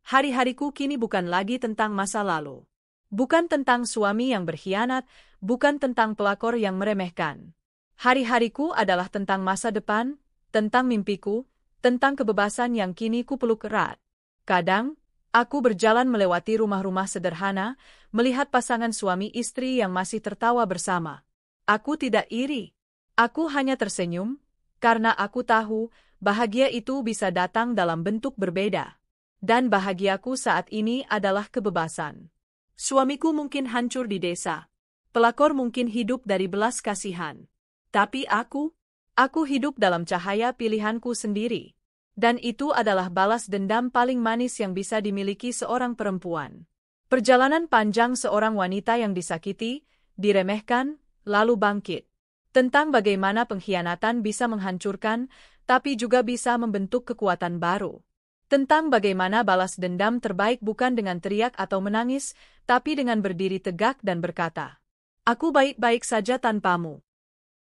Hari-hariku kini bukan lagi tentang masa lalu. Bukan tentang suami yang berkhianat, bukan tentang pelakor yang meremehkan. Hari-hariku adalah tentang masa depan, tentang mimpiku, tentang kebebasan yang kini kupeluk erat. Kadang, aku berjalan melewati rumah-rumah sederhana, melihat pasangan suami istri yang masih tertawa bersama. Aku tidak iri. Aku hanya tersenyum, karena aku tahu bahagia itu bisa datang dalam bentuk berbeda. Dan bahagiaku saat ini adalah kebebasan. Suamiku mungkin hancur di desa. Pelakor mungkin hidup dari belas kasihan. Tapi aku hidup dalam cahaya pilihanku sendiri. Dan itu adalah balas dendam paling manis yang bisa dimiliki seorang perempuan. Perjalanan panjang seorang wanita yang disakiti, diremehkan, lalu bangkit. Tentang bagaimana pengkhianatan bisa menghancurkan, tapi juga bisa membentuk kekuatan baru. Tentang bagaimana balas dendam terbaik bukan dengan teriak atau menangis, tapi dengan berdiri tegak dan berkata, "Aku baik-baik saja tanpamu."